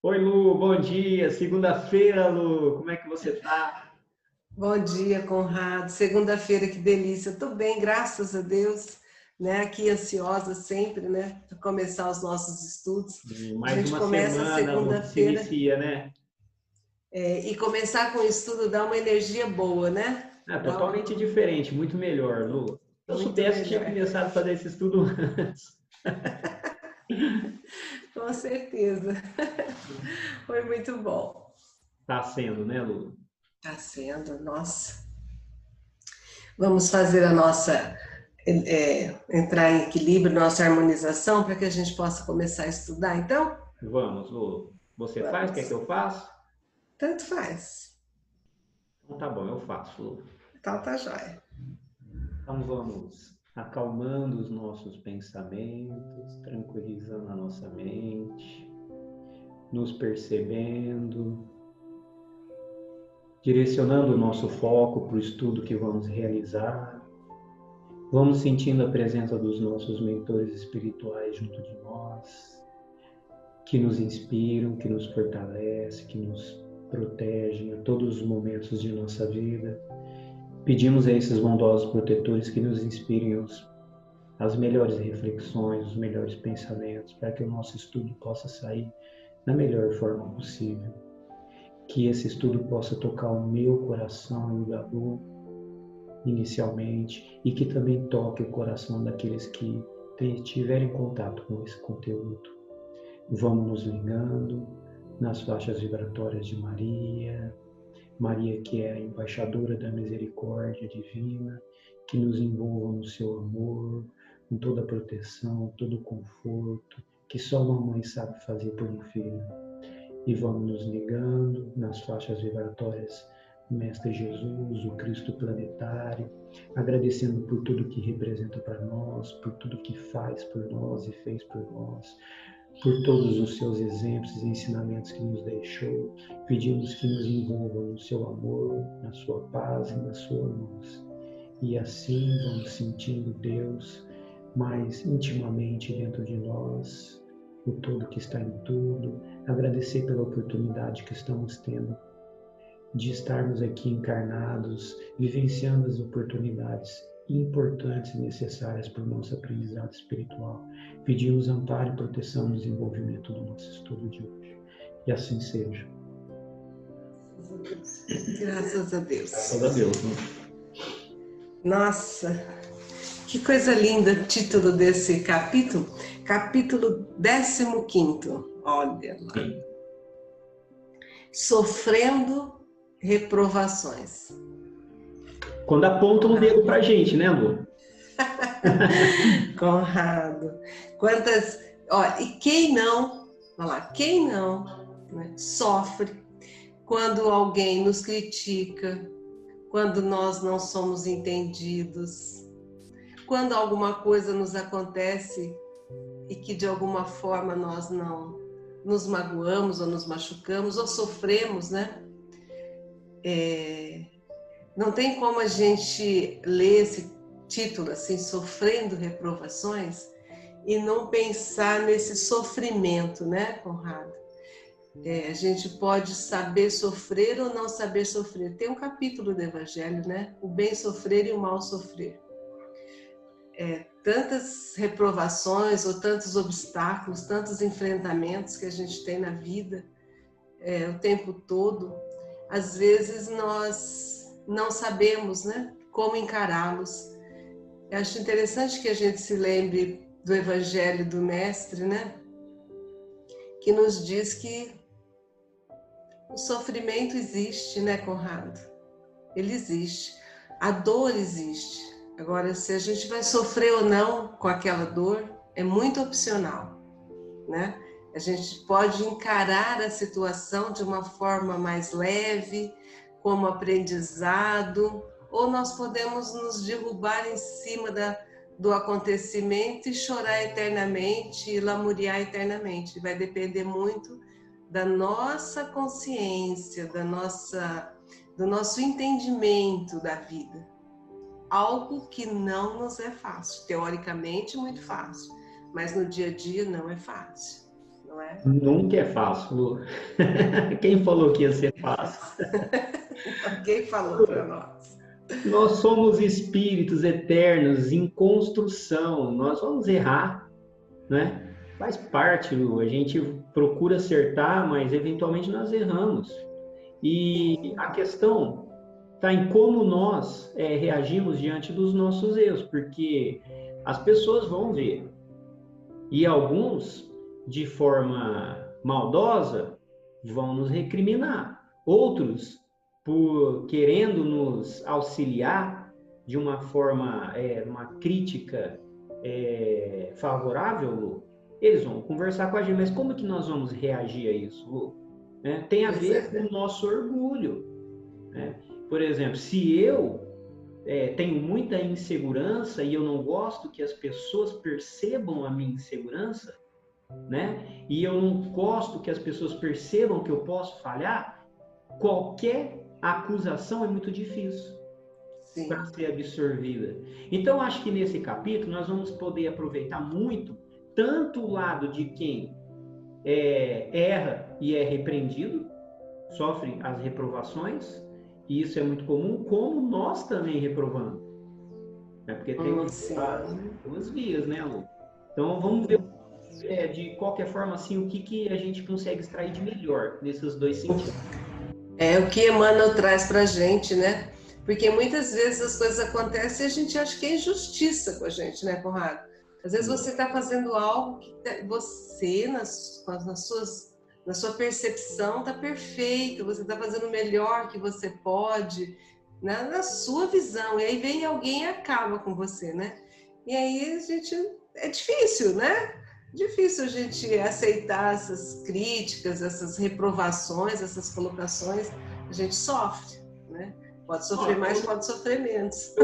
Oi, Lu, bom dia. Segunda-feira, Lu. Como é que você tá? Bom dia, Conrado. Segunda-feira, que delícia. Estou bem, graças a Deus, né? Aqui ansiosa sempre, né? Para começar os nossos estudos. A Mais gente uma começa a semana, Lu, que se segunda-feira, inicia, né? e começar com o estudo dá uma energia boa, né? É Dá uma, totalmente diferente, muito melhor, Lu. Se eu muito soubesse, tinha melhor. começado a fazer esse estudo antes. Com certeza. Foi muito bom. Tá sendo, né, Lu? Tá sendo, nossa. Vamos fazer a nossa entrar em equilíbrio, nossa harmonização, para que a gente possa começar a estudar, então? Vamos, Lu. Você faz? Quer que Vamos. eu faça? Tanto faz. Então tá bom, eu faço, Lu. Então tá jóia. Então vamos acalmando os nossos pensamentos, tranquilizando a nossa mente, nos percebendo, direcionando o nosso foco para o estudo que vamos realizar. Vamos sentindo a presença dos nossos mentores espirituais junto de nós, que nos inspiram, que nos fortalecem, que nos protegem a todos os momentos de nossa vida. Pedimos a esses bondosos protetores que nos inspirem as melhores reflexões, os melhores pensamentos, para que o nosso estudo possa sair da melhor forma possível. Que esse estudo possa tocar o meu coração e o da Lu inicialmente, e que também toque o coração daqueles que tiverem contato com esse conteúdo. Vamos nos ligando nas faixas vibratórias de Maria, Maria que é a embaixadora da misericórdia divina, que nos envolva no seu amor, com toda a proteção, todo o conforto, que só uma mãe sabe fazer por um filho. E vamos nos ligando nas faixas vibratórias do Mestre Jesus, o Cristo planetário, agradecendo por tudo que representa para nós, por tudo que faz por nós e fez por nós, por todos os seus exemplos e ensinamentos que nos deixou. Pedimos que nos envolvam no seu amor, na sua paz e na sua luz. E assim vamos sentindo Deus mais intimamente dentro de nós, o todo que está em tudo, agradecer pela oportunidade que estamos tendo de estarmos aqui encarnados, vivenciando as oportunidades importantes e necessárias para o nosso aprendizado espiritual. Pedimos amparo e proteção no desenvolvimento do nosso estudo de hoje. E assim seja. Graças a Graças Deus. a Deus. Né? Nossa, que coisa linda o título desse capítulo. Capítulo 15º. Olha lá. Sim. Sofrendo reprovações. Quando apontam o dedo para a gente, né, Lu? Conrado. Quantas. Ó, e quem não, olha lá, quem não, né, sofre quando alguém nos critica, quando nós não somos entendidos, quando alguma coisa nos acontece e que de alguma forma nós não nos magoamos ou nos machucamos ou sofremos, né? Não tem como a gente ler esse título assim, Sofrendo Reprovações, e não pensar nesse sofrimento, né, Conrado? A gente pode saber sofrer ou não saber sofrer. Tem um capítulo do Evangelho, né? O bem sofrer e o mal sofrer. Tantas reprovações ou tantos obstáculos, tantos enfrentamentos que a gente tem na vida o tempo todo, às vezes nós não sabemos, né, como encará-los. Eu acho interessante que a gente se lembre do Evangelho do Mestre, né, que nos diz que o sofrimento existe, né, Conrado? Ele existe. A dor existe. Agora, se a gente vai sofrer ou não com aquela dor, é muito opcional, né? A gente pode encarar a situação de uma forma mais leve, como aprendizado, ou nós podemos nos derrubar em cima do acontecimento e chorar eternamente e lamuriar eternamente. Vai depender muito da nossa consciência, do nosso entendimento da vida. Algo que não nos é fácil. Teoricamente, muito fácil, mas no dia a dia não é fácil. não é? Nunca é fácil, Lu. Quem falou que ia ser fácil? Quem falou para nós? Nós somos espíritos eternos em construção, nós vamos errar, né? Faz parte, Lu. A gente procura acertar, mas eventualmente nós erramos. E a questão está em como nós reagimos diante dos nossos erros, porque as pessoas vão ver, e alguns, de forma maldosa, vão nos recriminar. Outros, por querendo nos auxiliar de uma forma, uma crítica favorável, Lu, eles vão conversar com a gente. Mas como que nós vamos reagir a isso, Lu? Tem a ver com o nosso orgulho. Né? Por exemplo, se eu tenho muita insegurança e eu não gosto que as pessoas percebam a minha insegurança, né? E eu não gosto que as pessoas percebam que eu posso falhar, qualquer acusação é muito difícil para ser absorvida. Então, acho que nesse capítulo nós vamos poder aproveitar muito tanto o lado de quem erra e é repreendido, sofre as reprovações, e isso é muito comum, como nós também reprovamos. Porque tem duas vias, né, Lu? Então, vamos ver de qualquer forma, assim, o que a gente consegue extrair de melhor nesses dois sentidos. O que Emmanuel traz para a gente, né? Porque muitas vezes as coisas acontecem e a gente acha que é injustiça com a gente, né, Conrado? Às vezes você está fazendo algo que você, na sua percepção, está perfeito, você está fazendo o melhor que você pode, na sua visão, e aí vem alguém e acaba com você, né? E aí é difícil, né? Difícil a gente aceitar essas críticas, essas reprovações, essas colocações, a gente sofre, né? Pode sofrer mais, pode sofrer menos.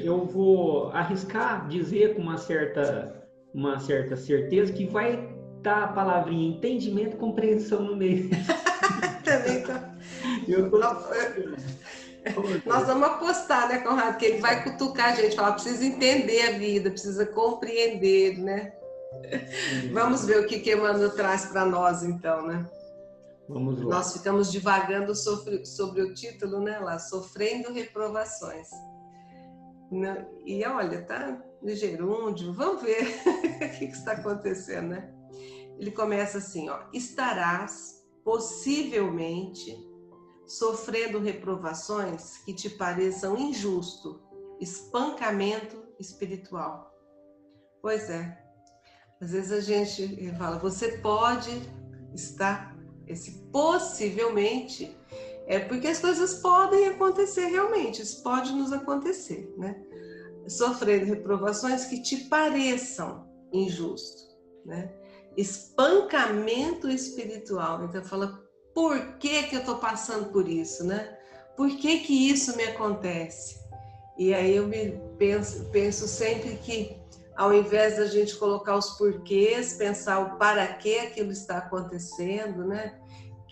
Eu vou arriscar dizer com uma certa certeza que vai dar a palavrinha entendimento e compreensão no meio. Também Nós vamos apostar, né, Conrado? Que ele vai cutucar a gente, falar, precisa entender a vida, precisa compreender, né? Vamos ver o que Emmanuel traz para nós, então, né? Vamos lá. Nós ficamos divagando sobre o título, né, lá, Sofrendo Reprovações. E olha, tá de gerúndio, vamos ver o que está acontecendo, né? Ele começa assim, ó, estarás possivelmente sofrendo reprovações que te pareçam injusto, espancamento espiritual. Pois é, às vezes a gente fala, você pode estar, esse possivelmente, porque as coisas podem acontecer realmente, isso pode nos acontecer, né? Sofrendo reprovações que te pareçam injusto, né? Espancamento espiritual, então fala, por que eu estou passando por isso, né? Por que isso me acontece? E aí eu penso sempre que, ao invés da gente colocar os porquês, pensar o para que aquilo está acontecendo, né?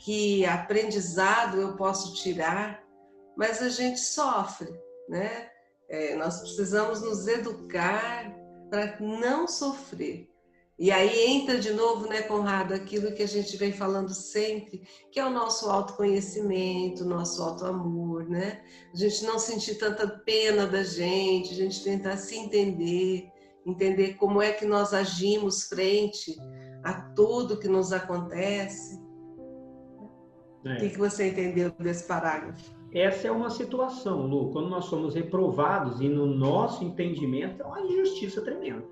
Que aprendizado eu posso tirar, mas a gente sofre, né? Nós precisamos nos educar para não sofrer. E aí entra de novo, né, Conrado, aquilo que a gente vem falando sempre, que é o nosso autoconhecimento, o nosso autoamor, né? A gente não sentir tanta pena da gente, a gente tentar se entender como é que nós agimos frente a tudo que nos acontece. O que você entendeu desse parágrafo? Essa é uma situação, Lu, quando nós somos reprovados e no nosso entendimento é uma injustiça tremenda,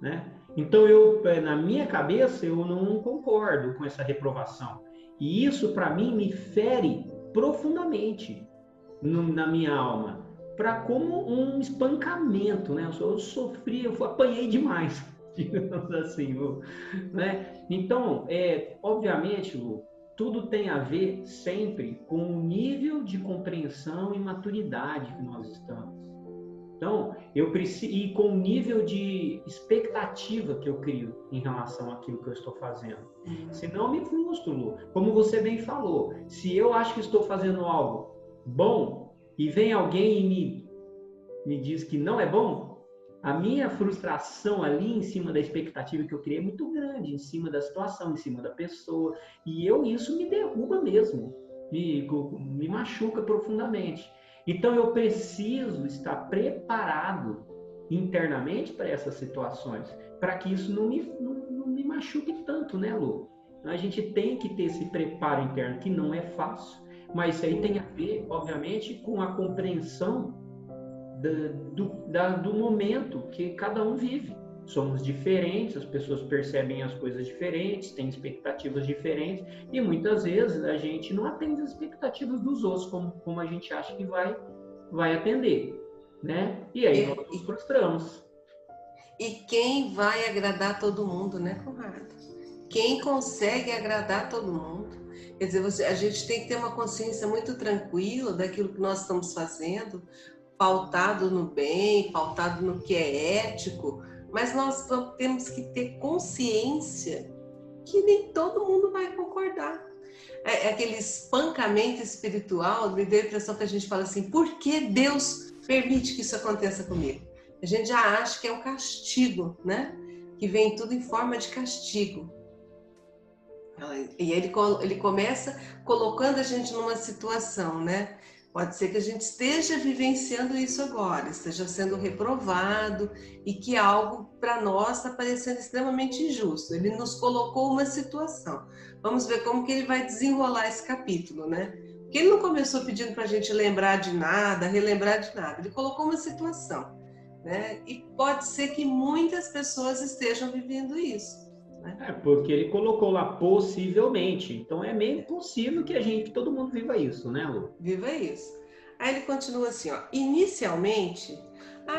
né? Então, na minha cabeça, eu não concordo com essa reprovação. E isso, para mim, me fere profundamente na minha alma, como um espancamento, né? Eu sofri, eu apanhei demais, digamos assim, Lu, né? Então, obviamente, Lu, tudo tem a ver sempre com o nível de compreensão e maturidade que nós estamos. Então, eu preciso, e com o nível de expectativa que eu crio em relação àquilo que eu estou fazendo. Senão, eu me frustro, Lu. Como você bem falou, se eu acho que estou fazendo algo bom e vem alguém e me diz que não é bom, a minha frustração ali em cima da expectativa que eu criei é muito grande, em cima da situação, em cima da pessoa. E isso me derruba mesmo, me machuca profundamente. Então eu preciso estar preparado internamente para essas situações, para que isso não me machuque tanto, né, Lu? Então, a gente tem que ter esse preparo interno, que não é fácil, mas isso aí tem a ver, obviamente, com a compreensão do momento que cada um vive. Somos diferentes, as pessoas percebem as coisas diferentes, têm expectativas diferentes, e muitas vezes a gente não atende as expectativas dos outros como a gente acha que vai atender, né? E aí nós nos frustramos. E quem vai agradar todo mundo, né, Conrado? Quem consegue agradar todo mundo? Quer dizer, a gente tem que ter uma consciência muito tranquila daquilo que nós estamos fazendo, pautado no bem, pautado no que é ético, mas nós temos que ter consciência que nem todo mundo vai concordar. Aquele espancamento espiritual me deu a impressão que a gente fala assim, por que Deus permite que isso aconteça comigo? A gente já acha que é um castigo, né? Que vem tudo em forma de castigo. E ele começa colocando a gente numa situação, né? Pode ser que a gente esteja vivenciando isso agora, esteja sendo reprovado e que algo para nós está parecendo extremamente injusto. Ele nos colocou uma situação. Vamos ver como que ele vai desenrolar esse capítulo, né? Porque ele não começou pedindo para a gente lembrar de nada, relembrar de nada. Ele colocou uma situação, né? E pode ser que muitas pessoas estejam vivendo isso. Porque ele colocou lá possivelmente. Então é meio impossível que todo mundo viva isso, né, Lu? Viva isso. Aí ele continua assim, ó. Inicialmente,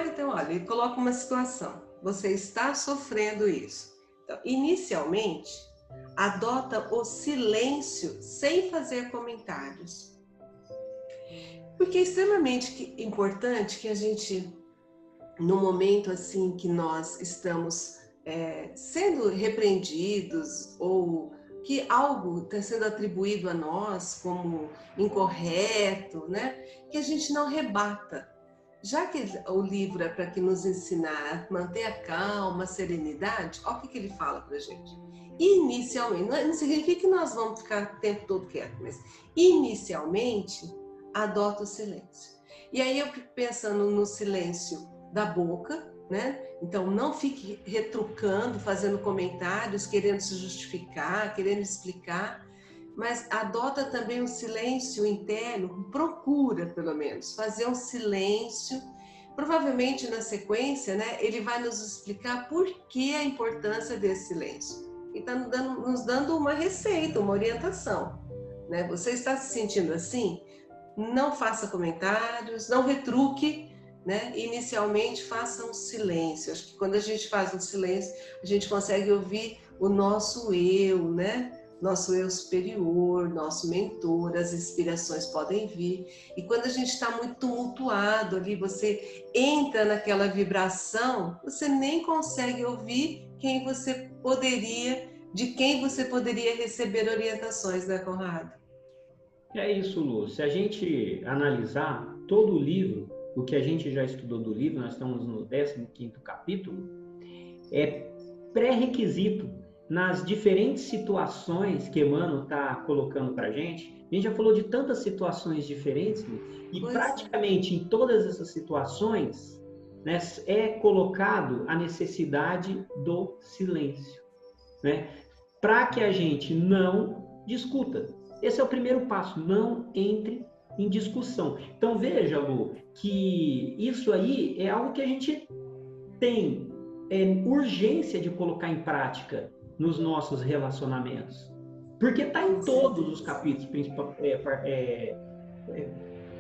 então olha, ele coloca uma situação. Você está sofrendo isso. Então, inicialmente, adota o silêncio sem fazer comentários. Porque é extremamente importante que a gente, no momento assim que nós estamos sendo repreendidos ou que algo está sendo atribuído a nós como incorreto, né? Que a gente não rebata. Já que o livro é para que nos ensinar a manter a calma, a serenidade, olha o que ele fala para a gente. Inicialmente, não significa que nós vamos ficar o tempo todo quieto, mas inicialmente, adota o silêncio. E aí eu fico pensando no silêncio da boca, né? Então não fique retrucando, fazendo comentários, querendo se justificar, querendo explicar, mas adota também um silêncio interno, procura pelo menos fazer um silêncio. Provavelmente na sequência, né, ele vai nos explicar por que a importância desse silêncio. Ele está nos dando uma receita, uma orientação, né? Você está se sentindo assim? Não faça comentários, não retruque, né? Inicialmente faça um silêncio. Acho que quando a gente faz um silêncio, a gente consegue ouvir o nosso eu, né? Nosso eu superior, nosso mentor, as inspirações podem vir. E quando a gente está muito tumultuado ali, você entra naquela vibração, você nem consegue ouvir de quem você poderia receber orientações, né, Conrado? É isso, Lu. Se a gente analisar todo o livro, o que a gente já estudou do livro, nós estamos no 15º capítulo, é pré-requisito nas diferentes situações que Emmanuel está colocando para a gente. A gente já falou de tantas situações diferentes, Lu, e praticamente em todas essas situações, né, é colocado a necessidade do silêncio, né, para que a gente não discuta. Esse é o primeiro passo, não entre em discussão. Então veja, Lu, que isso aí é algo que a gente tem urgência de colocar em prática nos nossos relacionamentos. Porque está em todos os capítulos,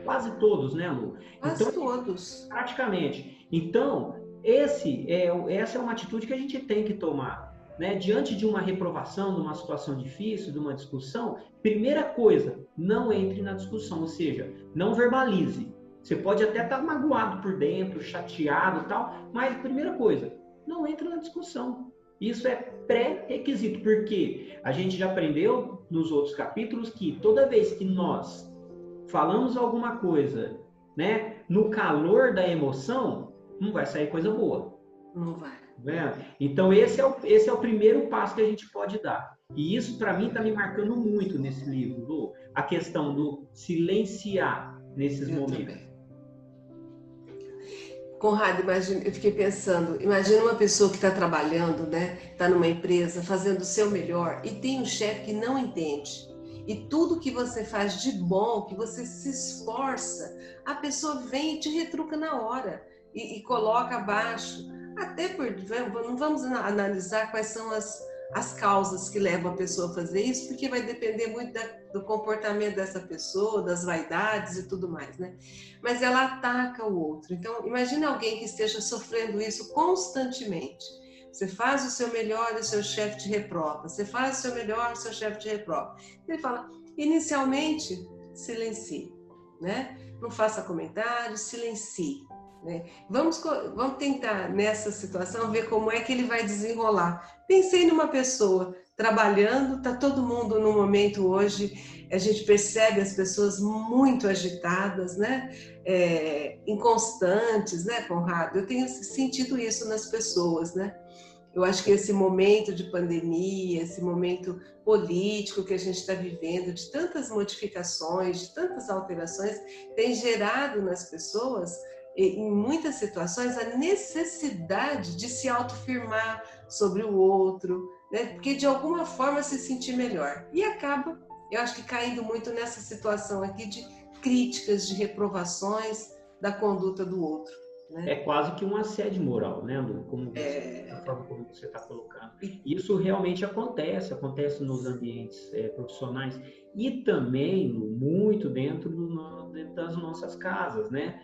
quase todos, né, Lu? Quase todos. Praticamente. Então, essa é uma atitude que a gente tem que tomar. Né? Diante de uma reprovação, de uma situação difícil, de uma discussão, primeira coisa, não entre na discussão, ou seja, não verbalize. Você pode até estar magoado por dentro, chateado e tal, mas primeira coisa, não entre na discussão. Isso é pré-requisito, porque a gente já aprendeu nos outros capítulos que toda vez que nós falamos alguma coisa, né, no calor da emoção, não vai sair coisa boa. Não vai. Vendo? Então, esse é o primeiro passo que a gente pode dar. E isso, para mim, está me marcando muito nesse livro, Lu, a questão do silenciar nesses momentos. Também. Conrado, eu fiquei pensando, imagina uma pessoa que está trabalhando, né? Está numa empresa, fazendo o seu melhor, e tem um chefe que não entende. E tudo que você faz de bom, que você se esforça, a pessoa vem e te retruca na hora e coloca abaixo. Até não vamos analisar quais são as causas que levam a pessoa a fazer isso, porque vai depender muito do comportamento dessa pessoa, das vaidades e tudo mais, né? Mas ela ataca o outro. Então, imagine alguém que esteja sofrendo isso constantemente. Você faz o seu melhor e o seu chefe te reprova. Você faz o seu melhor e o seu chefe te reprova. Ele fala, inicialmente, silencie, né? Não faça comentários, silencie. Né? Vamos tentar, nessa situação, ver como é que ele vai desenrolar. Pensei numa pessoa trabalhando, está todo mundo no momento hoje, a gente percebe as pessoas muito agitadas, né? Inconstantes, né, Conrado? Eu tenho sentido isso nas pessoas, né? Eu acho que esse momento de pandemia, esse momento político que a gente está vivendo, de tantas modificações, de tantas alterações, tem gerado nas pessoas, em muitas situações, a necessidade de se autoafirmar sobre o outro, né? Porque de alguma forma se sentir melhor. E acaba, eu acho que caindo muito nessa situação aqui de críticas, de reprovações da conduta do outro. Né? É quase que um assédio moral, né, Lu? Da forma como você está colocando. Isso realmente acontece nos ambientes profissionais e também muito dentro das nossas casas, né?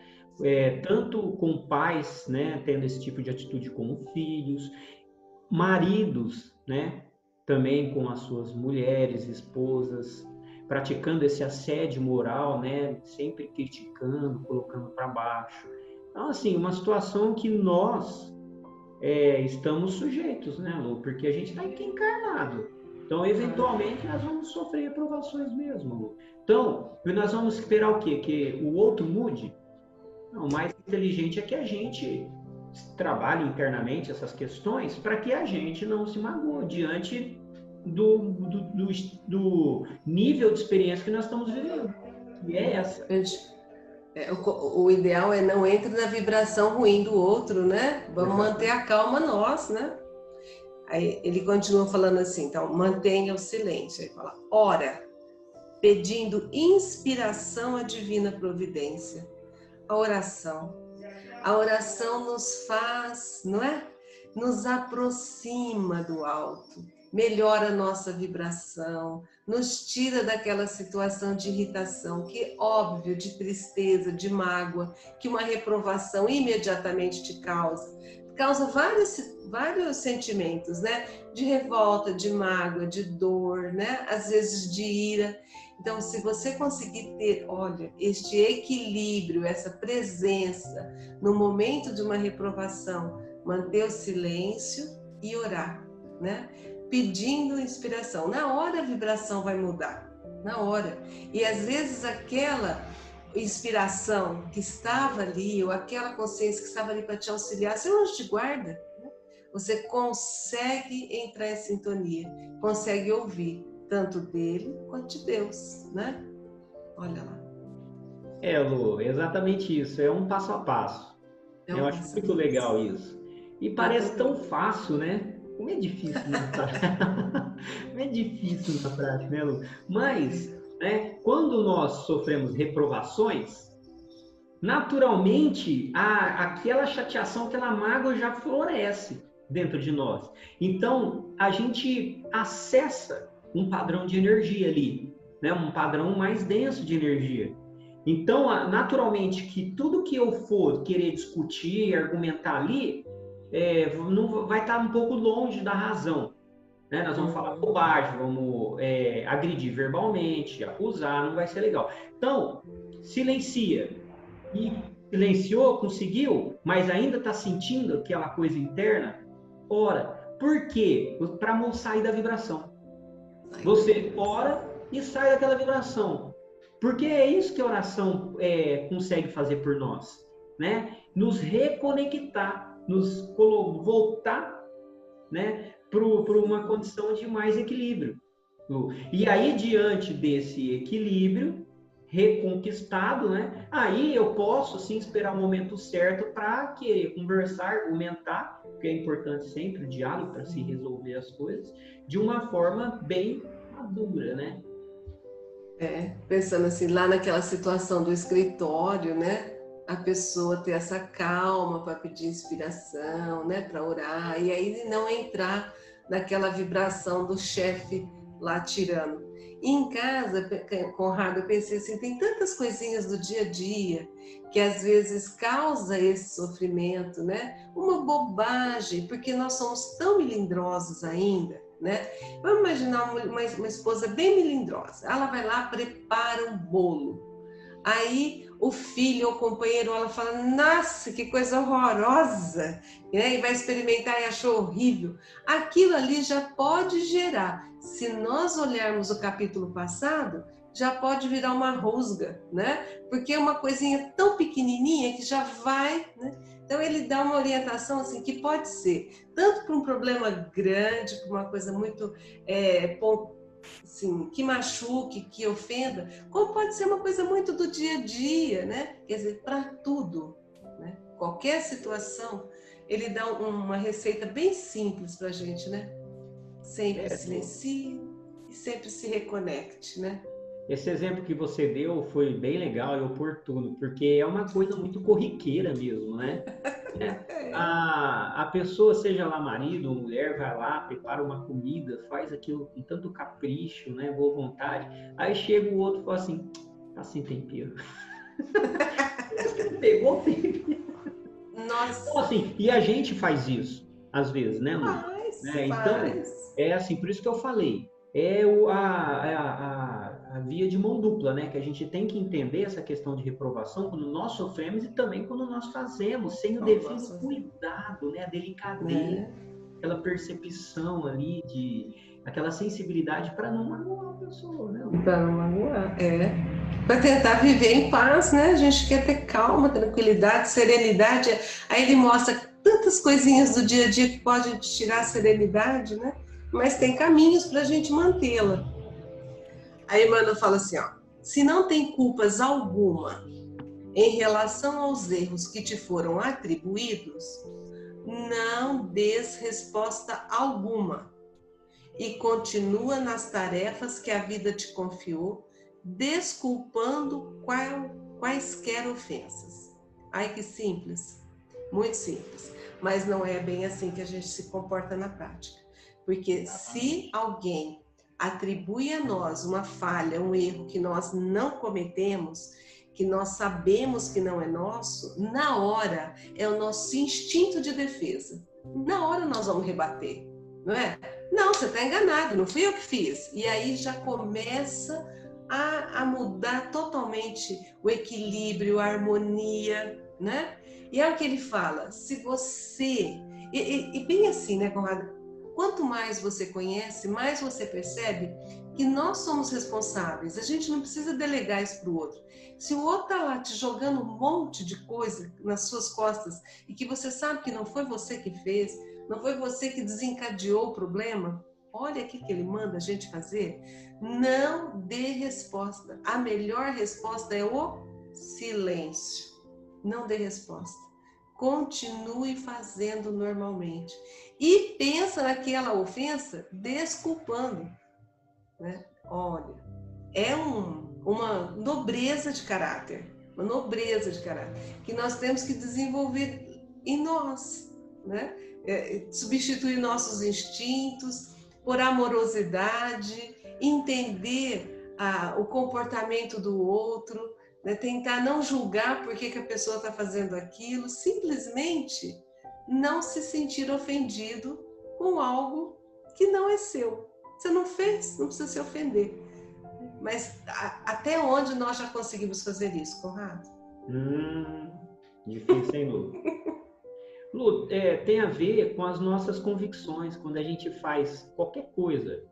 Tanto com pais, né, tendo esse tipo de atitude com filhos, maridos, né, também com as suas mulheres, esposas, praticando esse assédio moral, né, sempre criticando, colocando para baixo. Então, assim, uma situação que nós estamos sujeitos, né, Lu? Porque a gente está aqui encarnado. Então, eventualmente, nós vamos sofrer reprovações mesmo, Lu. Então, nós vamos esperar o quê? Que o outro mude? Não, o mais inteligente é que a gente trabalhe internamente essas questões para que a gente não se magoe diante do nível de experiência que nós estamos vivendo. E é essa. O ideal é não entre na vibração ruim do outro, né? Vamos manter a calma nós, né? Aí ele continua falando assim, então, mantenha o silêncio. Ele fala, ora, pedindo inspiração à divina providência. A oração nos faz, não é? Nos aproxima do alto, melhora a nossa vibração, nos tira daquela situação de irritação, que óbvio, de tristeza, de mágoa, que uma reprovação imediatamente te causa. Causa vários sentimentos, né? De revolta, de mágoa, de dor, né? Às vezes de ira. Então, se você conseguir ter, olha, este equilíbrio, essa presença no momento de uma reprovação, manter o silêncio e orar, né? Pedindo inspiração. Na hora a vibração vai mudar, na hora. E às vezes aquela inspiração que estava ali, ou aquela consciência que estava ali para te auxiliar, seu anjo de guarda, né? Você consegue entrar em sintonia, consegue ouvir tanto dele quanto de Deus, né? Olha lá. Lu, exatamente isso. É um passo a passo. Eu acho muito legal isso. E parece tão fácil, né? Como é difícil na prática. Como é difícil na prática, né, Lu? Mas, né, quando nós sofremos reprovações, naturalmente, aquela chateação, aquela mágoa já floresce dentro de nós. Então, a gente acessa um padrão de energia ali, né? Um padrão mais denso de energia. Então, naturalmente, que tudo que eu for querer discutir, argumentar ali, não vai estar um pouco longe da razão. Né? Nós vamos falar bobagem, vamos agredir verbalmente, acusar, não vai ser legal. Então, silencia. E silenciou, conseguiu, mas ainda está sentindo aquela coisa interna? Ora, por quê? Para sair da vibração. Você ora e sai daquela vibração. Porque é isso que a oração consegue fazer por nós, né? Nos reconectar voltar, né, para uma condição de mais equilíbrio. E aí, diante desse equilíbrio reconquistado, né, aí eu posso, sim, esperar o momento certo para querer conversar, argumentar, porque é importante sempre o diálogo para se resolver as coisas, de uma forma bem madura, né? Pensando assim, lá naquela situação do escritório, né? A pessoa ter essa calma para pedir inspiração, né? Para orar, e aí não entrar naquela vibração do chefe lá tirando. E em casa, Conrado, eu pensei assim, tem tantas coisinhas do dia a dia que às vezes causa esse sofrimento, né? Uma bobagem, porque nós somos tão melindrosos ainda, né? Vamos imaginar uma esposa bem melindrosa. Ela vai lá, prepara um bolo. Aí o filho ou o companheiro, ela fala, nossa, que coisa horrorosa, né? E vai experimentar e achou horrível. Aquilo ali já pode gerar, se nós olharmos o capítulo passado, já pode virar uma rusga, né? Porque é uma coisinha tão pequenininha que já vai, né? Então ele dá uma orientação assim que pode ser tanto para um problema grande, para uma coisa muito assim, que machuque, que ofenda, como pode ser uma coisa muito do dia a dia, né? Quer dizer, para tudo, né? Qualquer situação, ele dá uma receita bem simples para a gente, né? Sempre silencie e sempre se reconecte, né? Esse exemplo que você deu foi bem legal e oportuno, porque é uma coisa muito corriqueira mesmo, né? A pessoa, seja lá marido ou mulher, vai lá, prepara uma comida, faz aquilo com tanto capricho, né? Boa vontade. Aí chega o outro e fala assim, tá sem tempero. Pegou tempero. Nossa. Então, assim, e a gente faz isso, às vezes, né, Lu? Então, é assim, por isso que eu falei, a via de mão dupla, né? Que a gente tem que entender essa questão de reprovação quando nós sofremos e também quando nós fazemos, sem o devido cuidado, né? A delicadeza, aquela percepção ali, aquela sensibilidade para não magoar a pessoa, né? Para não magoar, para tentar viver em paz, né? A gente quer ter calma, tranquilidade, serenidade. Aí ele mostra tantas coisinhas do dia a dia que podem tirar a serenidade, né? Mas tem caminhos para a gente mantê-la. Aí Emmanuel fala assim, ó, se não tem culpas alguma em relação aos erros que te foram atribuídos, não dês resposta alguma e continua nas tarefas que a vida te confiou, desculpando quaisquer ofensas. Ai, que simples, muito simples, mas não é bem assim que a gente se comporta na prática. Porque se alguém atribui a nós uma falha, um erro que nós não cometemos, que nós sabemos que não é nosso, na hora é o nosso instinto de defesa. Na hora nós vamos rebater, não é? Não, você está enganado, não fui eu que fiz. E aí já começa a mudar totalmente o equilíbrio, a harmonia, né? E é o que ele fala, se você... E bem assim, né, Conrado? Quanto mais você conhece, mais você percebe que nós somos responsáveis. A gente não precisa delegar isso para o outro. Se o outro está lá te jogando um monte de coisa nas suas costas e que você sabe que não foi você que fez, não foi você que desencadeou o problema, olha o que ele manda a gente fazer. Não dê resposta. A melhor resposta é o silêncio. Não dê resposta. Continue fazendo normalmente. E pensa naquela ofensa desculpando, né? Olha, é uma nobreza de caráter, que nós temos que desenvolver em nós, né? Substituir nossos instintos por amorosidade, entender o comportamento do outro, né? Tentar não julgar por que a pessoa está fazendo aquilo, simplesmente não se sentir ofendido com algo que não é seu. Você não fez, não precisa se ofender. Mas até onde nós já conseguimos fazer isso, Conrado? Difícil, hein, Lu? Lu, tem a ver com as nossas convicções, quando a gente faz qualquer coisa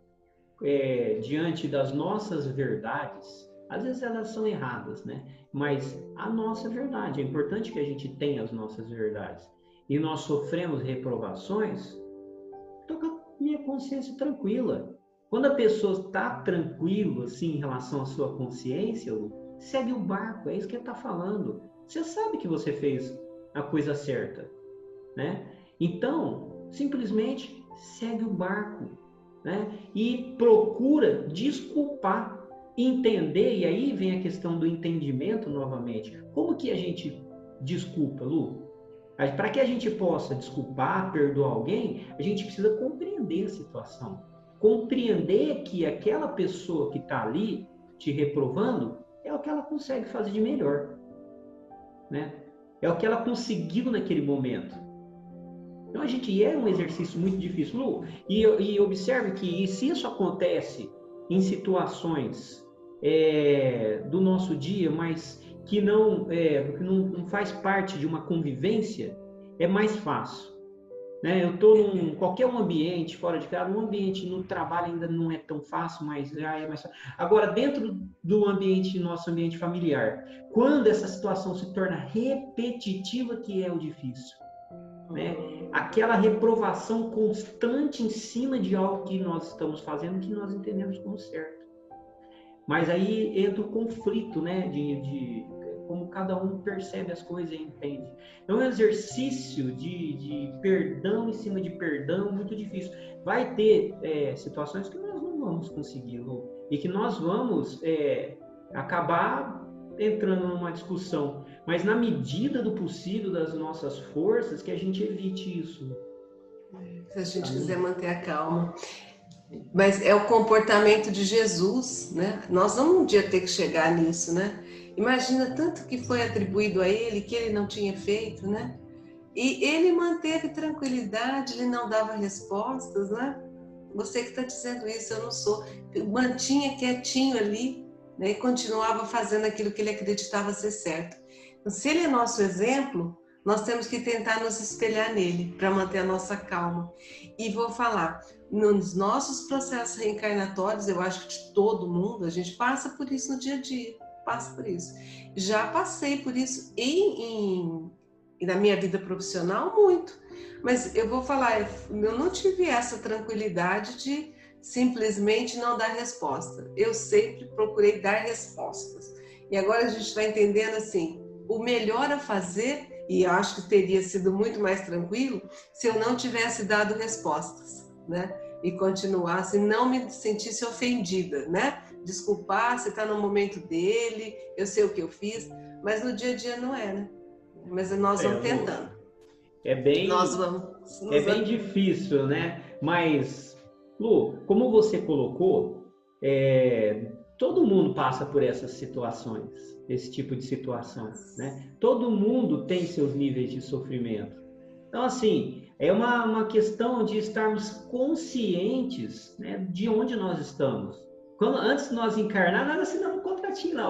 diante das nossas verdades, às vezes elas são erradas, né? Mas a nossa verdade, é importante que a gente tenha as nossas verdades. e nós sofremos reprovações, estou com a minha consciência tranquila. Quando a pessoa está tranquila assim, em relação à sua consciência, segue o barco, é isso que ele está falando. Você sabe que você fez a coisa certa, né? Então, simplesmente segue o barco, né? E procura desculpar, entender, e aí vem a questão do entendimento novamente. Como que a gente desculpa, Lu? Para que a gente possa desculpar, perdoar alguém, a gente precisa compreender a situação. Compreender que aquela pessoa que está ali te reprovando é o que ela consegue fazer de melhor, né? É o que ela conseguiu naquele momento. Então, a gente é um exercício muito difícil, Lu. E observe que se isso acontece em situações do nosso dia, mas que não faz parte de uma convivência, é mais fácil. Né? Eu estou em qualquer ambiente, fora de casa, um ambiente no trabalho ainda não é tão fácil, mas já é mais fácil. Agora, dentro do nosso ambiente familiar, quando essa situação se torna repetitiva, que é o difícil. Né? Aquela reprovação constante em cima de algo que nós estamos fazendo, que nós entendemos como certo. Mas aí entra o conflito, né, de como cada um percebe as coisas e entende. É um exercício de perdão em cima de perdão muito difícil. Vai ter situações que nós não vamos conseguir, Lu, e que nós vamos acabar entrando numa discussão, mas na medida do possível, das nossas forças, que a gente evite isso. Se a gente quiser manter a calma. Mas é o comportamento de Jesus, né? Nós vamos um dia ter que chegar nisso, né? Imagina tanto que foi atribuído a ele, que ele não tinha feito, né? E ele manteve tranquilidade, ele não dava respostas, né? Você que está dizendo isso, eu não sou. Mantinha quietinho ali, né? E continuava fazendo aquilo que ele acreditava ser certo. Então, se ele é nosso exemplo, nós temos que tentar nos espelhar nele para manter a nossa calma. E vou falar, nos nossos processos reencarnatórios, eu acho que de todo mundo, a gente passa por isso no dia a dia, passa por isso. Já passei por isso e na minha vida profissional, muito. Mas eu vou falar, eu não tive essa tranquilidade de simplesmente não dar resposta. Eu sempre procurei dar respostas. E agora a gente está entendendo assim, o melhor a fazer, e eu acho que teria sido muito mais tranquilo, se eu não tivesse dado respostas, né? E continuasse, não me sentisse ofendida, né? Desculpar, você está no momento dele, eu sei o que eu fiz, mas no dia a dia não é, né? Mas nós vamos tentando. É bem difícil, né? Mas, Lu, como você colocou, todo mundo passa por essas situações, esse tipo de situação, né? Todo mundo tem seus níveis de sofrimento. Então, assim, é uma questão de estarmos conscientes, né, de onde nós estamos. Antes de nós encarnar, nós assinamos um contratinho lá.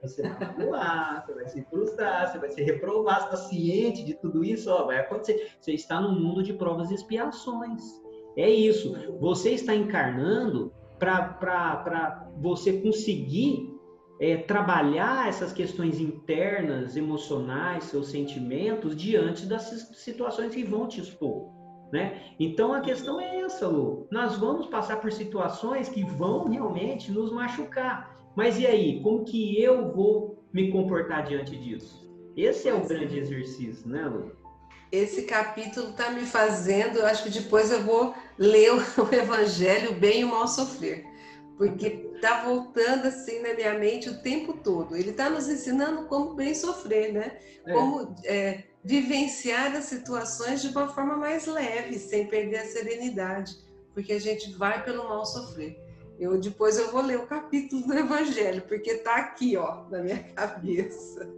Você vai magoar, você vai se frustrar, você vai se reprovar, você está ciente de tudo isso, vai acontecer. Você está num mundo de provas e expiações. É isso. Você está encarnando para você conseguir trabalhar essas questões internas, emocionais, seus sentimentos, diante das situações que vão te expor, né? Então, a questão é essa, Lu. Nós vamos passar por situações que vão realmente nos machucar. Mas e aí? Como que eu vou me comportar diante disso? Esse é o grande exercício, né, Lu? Esse capítulo está me fazendo, eu acho que depois eu vou ler o Evangelho, o Bem e o Mal Sofrer. Porque está voltando assim na minha mente o tempo todo. Ele está nos ensinando como bem sofrer, né? Como vivenciar as situações de uma forma mais leve, sem perder a serenidade, porque a gente vai pelo mal sofrer. Depois eu vou ler o capítulo do Evangelho, porque está aqui, ó, na minha cabeça.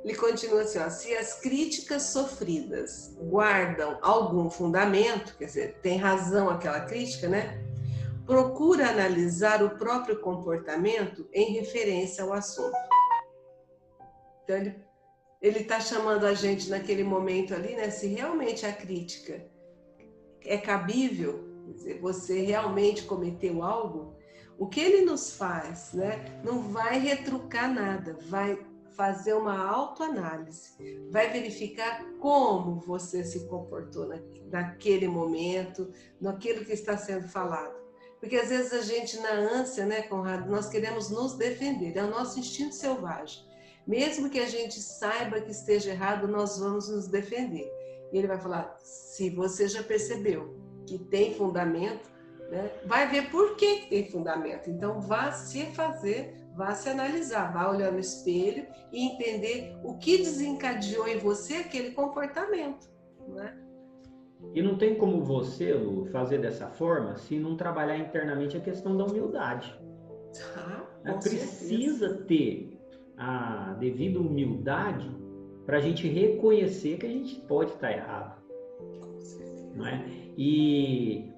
Ele continua assim, ó, se as críticas sofridas guardam algum fundamento, quer dizer, tem razão aquela crítica, né? Procura analisar o próprio comportamento em referência ao assunto. Então, ele está chamando a gente naquele momento ali, né? Se realmente a crítica é cabível, quer dizer, você realmente cometeu algo, o que ele nos faz, né? Não vai retrucar nada, vai fazer uma autoanálise, vai verificar como você se comportou naquele momento, naquilo que está sendo falado. Porque às vezes a gente, na ânsia, né, Conrado, nós queremos nos defender, é o nosso instinto selvagem. Mesmo que a gente saiba que esteja errado, nós vamos nos defender. E ele vai falar, se você já percebeu que tem fundamento, né, vai ver por que tem fundamento. Então, vá se fazer, vá se analisar, vá olhar no espelho e entender o que desencadeou em você aquele comportamento, né? E não tem como você, Lu, fazer dessa forma se não trabalhar internamente a questão da humildade. Precisa ter a devida humildade para a gente reconhecer que a gente pode estar errado. Não é? E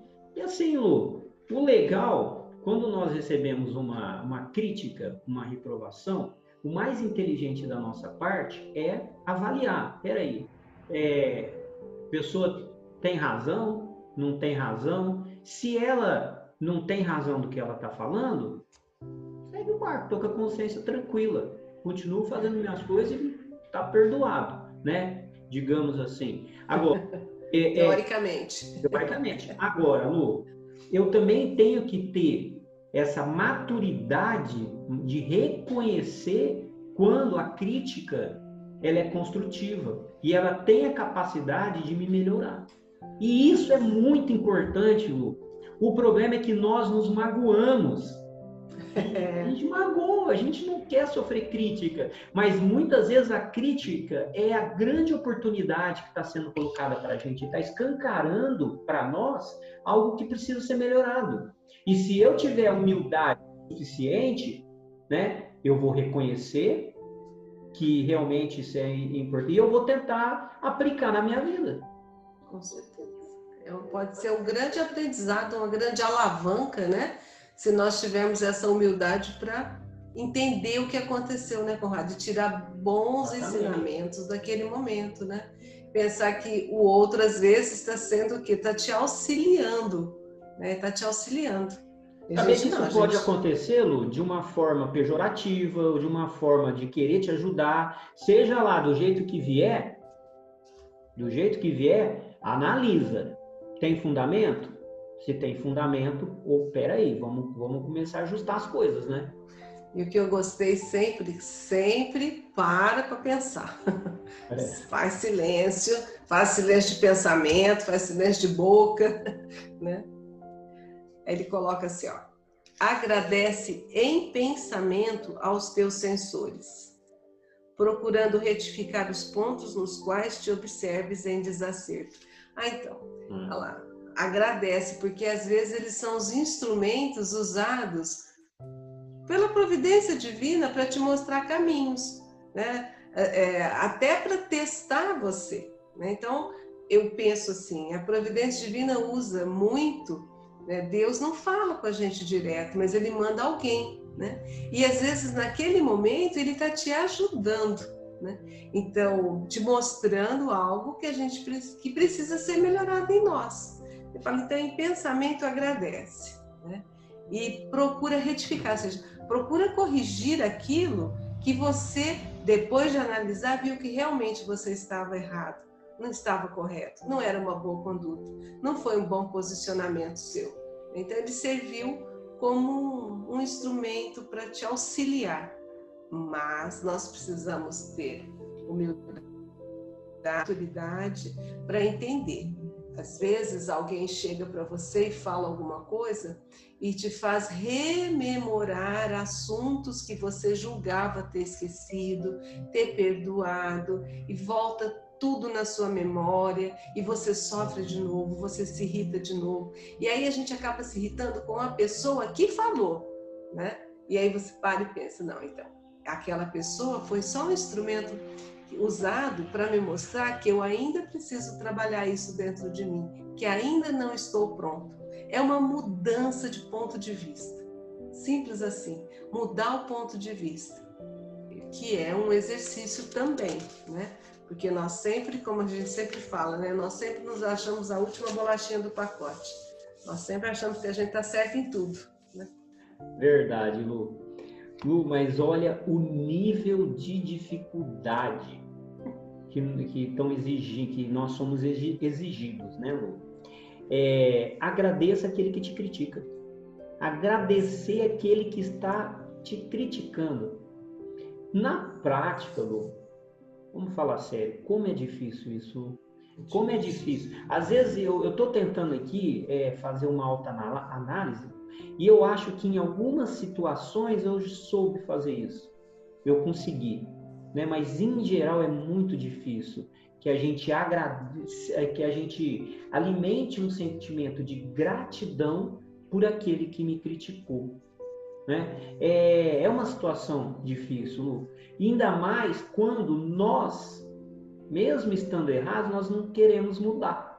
assim, Lu, o legal, quando nós recebemos uma crítica, uma reprovação, o mais inteligente da nossa parte é avaliar. Peraí, a pessoa tem razão? Não tem razão? Se ela não tem razão do que ela está falando, segue o barco, estou com a consciência tranquila, continuo fazendo minhas coisas e está perdoado, né? Digamos assim. Agora, teoricamente. Agora, Lu, eu também tenho que ter essa maturidade de reconhecer quando a crítica ela é construtiva e ela tem a capacidade de me melhorar. E isso é muito importante, Lu. O problema é que nós nos magoamos. A gente magoa, a gente não quer sofrer crítica, mas muitas vezes a crítica é a grande oportunidade que está sendo colocada para a gente, está escancarando para nós algo que precisa ser melhorado. E se eu tiver humildade suficiente, né, eu vou reconhecer que realmente isso é importante e eu vou tentar aplicar na minha vida. Com certeza. Pode ser um grande aprendizado, uma grande alavanca, né? Se nós tivermos essa humildade para entender o que aconteceu, né, Conrado? E tirar bons ensinamentos daquele momento, né? Pensar que o outro, às vezes, está sendo o quê? Está te auxiliando, né? Está te auxiliando. Também que isso pode acontecer, Lu, de uma forma pejorativa, ou de uma forma de querer te ajudar, seja lá do jeito que vier, analisa. Tem fundamento? Se tem fundamento, peraí, vamos começar a ajustar as coisas, né? E o que eu gostei sempre para pensar. Faz silêncio de pensamento, faz silêncio de boca, né? Aí ele coloca assim, ó, agradece em pensamento aos teus sensores, procurando retificar os pontos nos quais te observes em desacerto. Então, olha lá, agradece, porque às vezes eles são os instrumentos usados pela providência divina para te mostrar caminhos, né? Até para testar você, né? Então, eu penso assim, a providência divina usa muito, né? Deus não fala com a gente direto, mas Ele manda alguém, né? E às vezes naquele momento Ele está te ajudando, né? Então, te mostrando algo que precisa ser melhorado em nós. Eu falo, então, em pensamento agradece, né? E procura retificar, ou seja, procura corrigir aquilo que você, depois de analisar, viu que realmente você estava errado, não estava correto, não era uma boa conduta, não foi um bom posicionamento seu. Então, ele serviu como um instrumento para te auxiliar. Mas nós precisamos ter humildade, maturidade para entender. Às vezes alguém chega para você e fala alguma coisa e te faz rememorar assuntos que você julgava ter esquecido, ter perdoado, e volta tudo na sua memória e você sofre de novo, você se irrita de novo. E aí a gente acaba se irritando com a pessoa que falou, né? E aí você para e pensa, não, então, aquela pessoa foi só um instrumento usado para me mostrar que eu ainda preciso trabalhar isso dentro de mim, que ainda não estou pronto. É uma mudança de ponto de vista. Simples assim, mudar o ponto de vista, que é um exercício também, né? Porque nós sempre, como a gente sempre fala, né? Nós sempre nos achamos a última bolachinha do pacote. Nós sempre achamos que a gente está certo em tudo, né? Verdade, Lu. Lu, mas olha o nível de dificuldade que estão exigindo, que nós somos exigidos, né, Lu? Agradeça aquele que te critica. Agradecer aquele que está te criticando. Na prática, Lu, vamos falar sério, como é difícil isso? Como é difícil. Às vezes eu estou tentando aqui fazer uma autoanálise e eu acho que em algumas situações eu soube fazer isso. Eu consegui, né? Mas em geral é muito difícil que a gente que a gente alimente um sentimento de gratidão por aquele que me criticou, né? É uma situação difícil, Lu. Ainda mais quando nós, mesmo estando errados, nós não queremos mudar.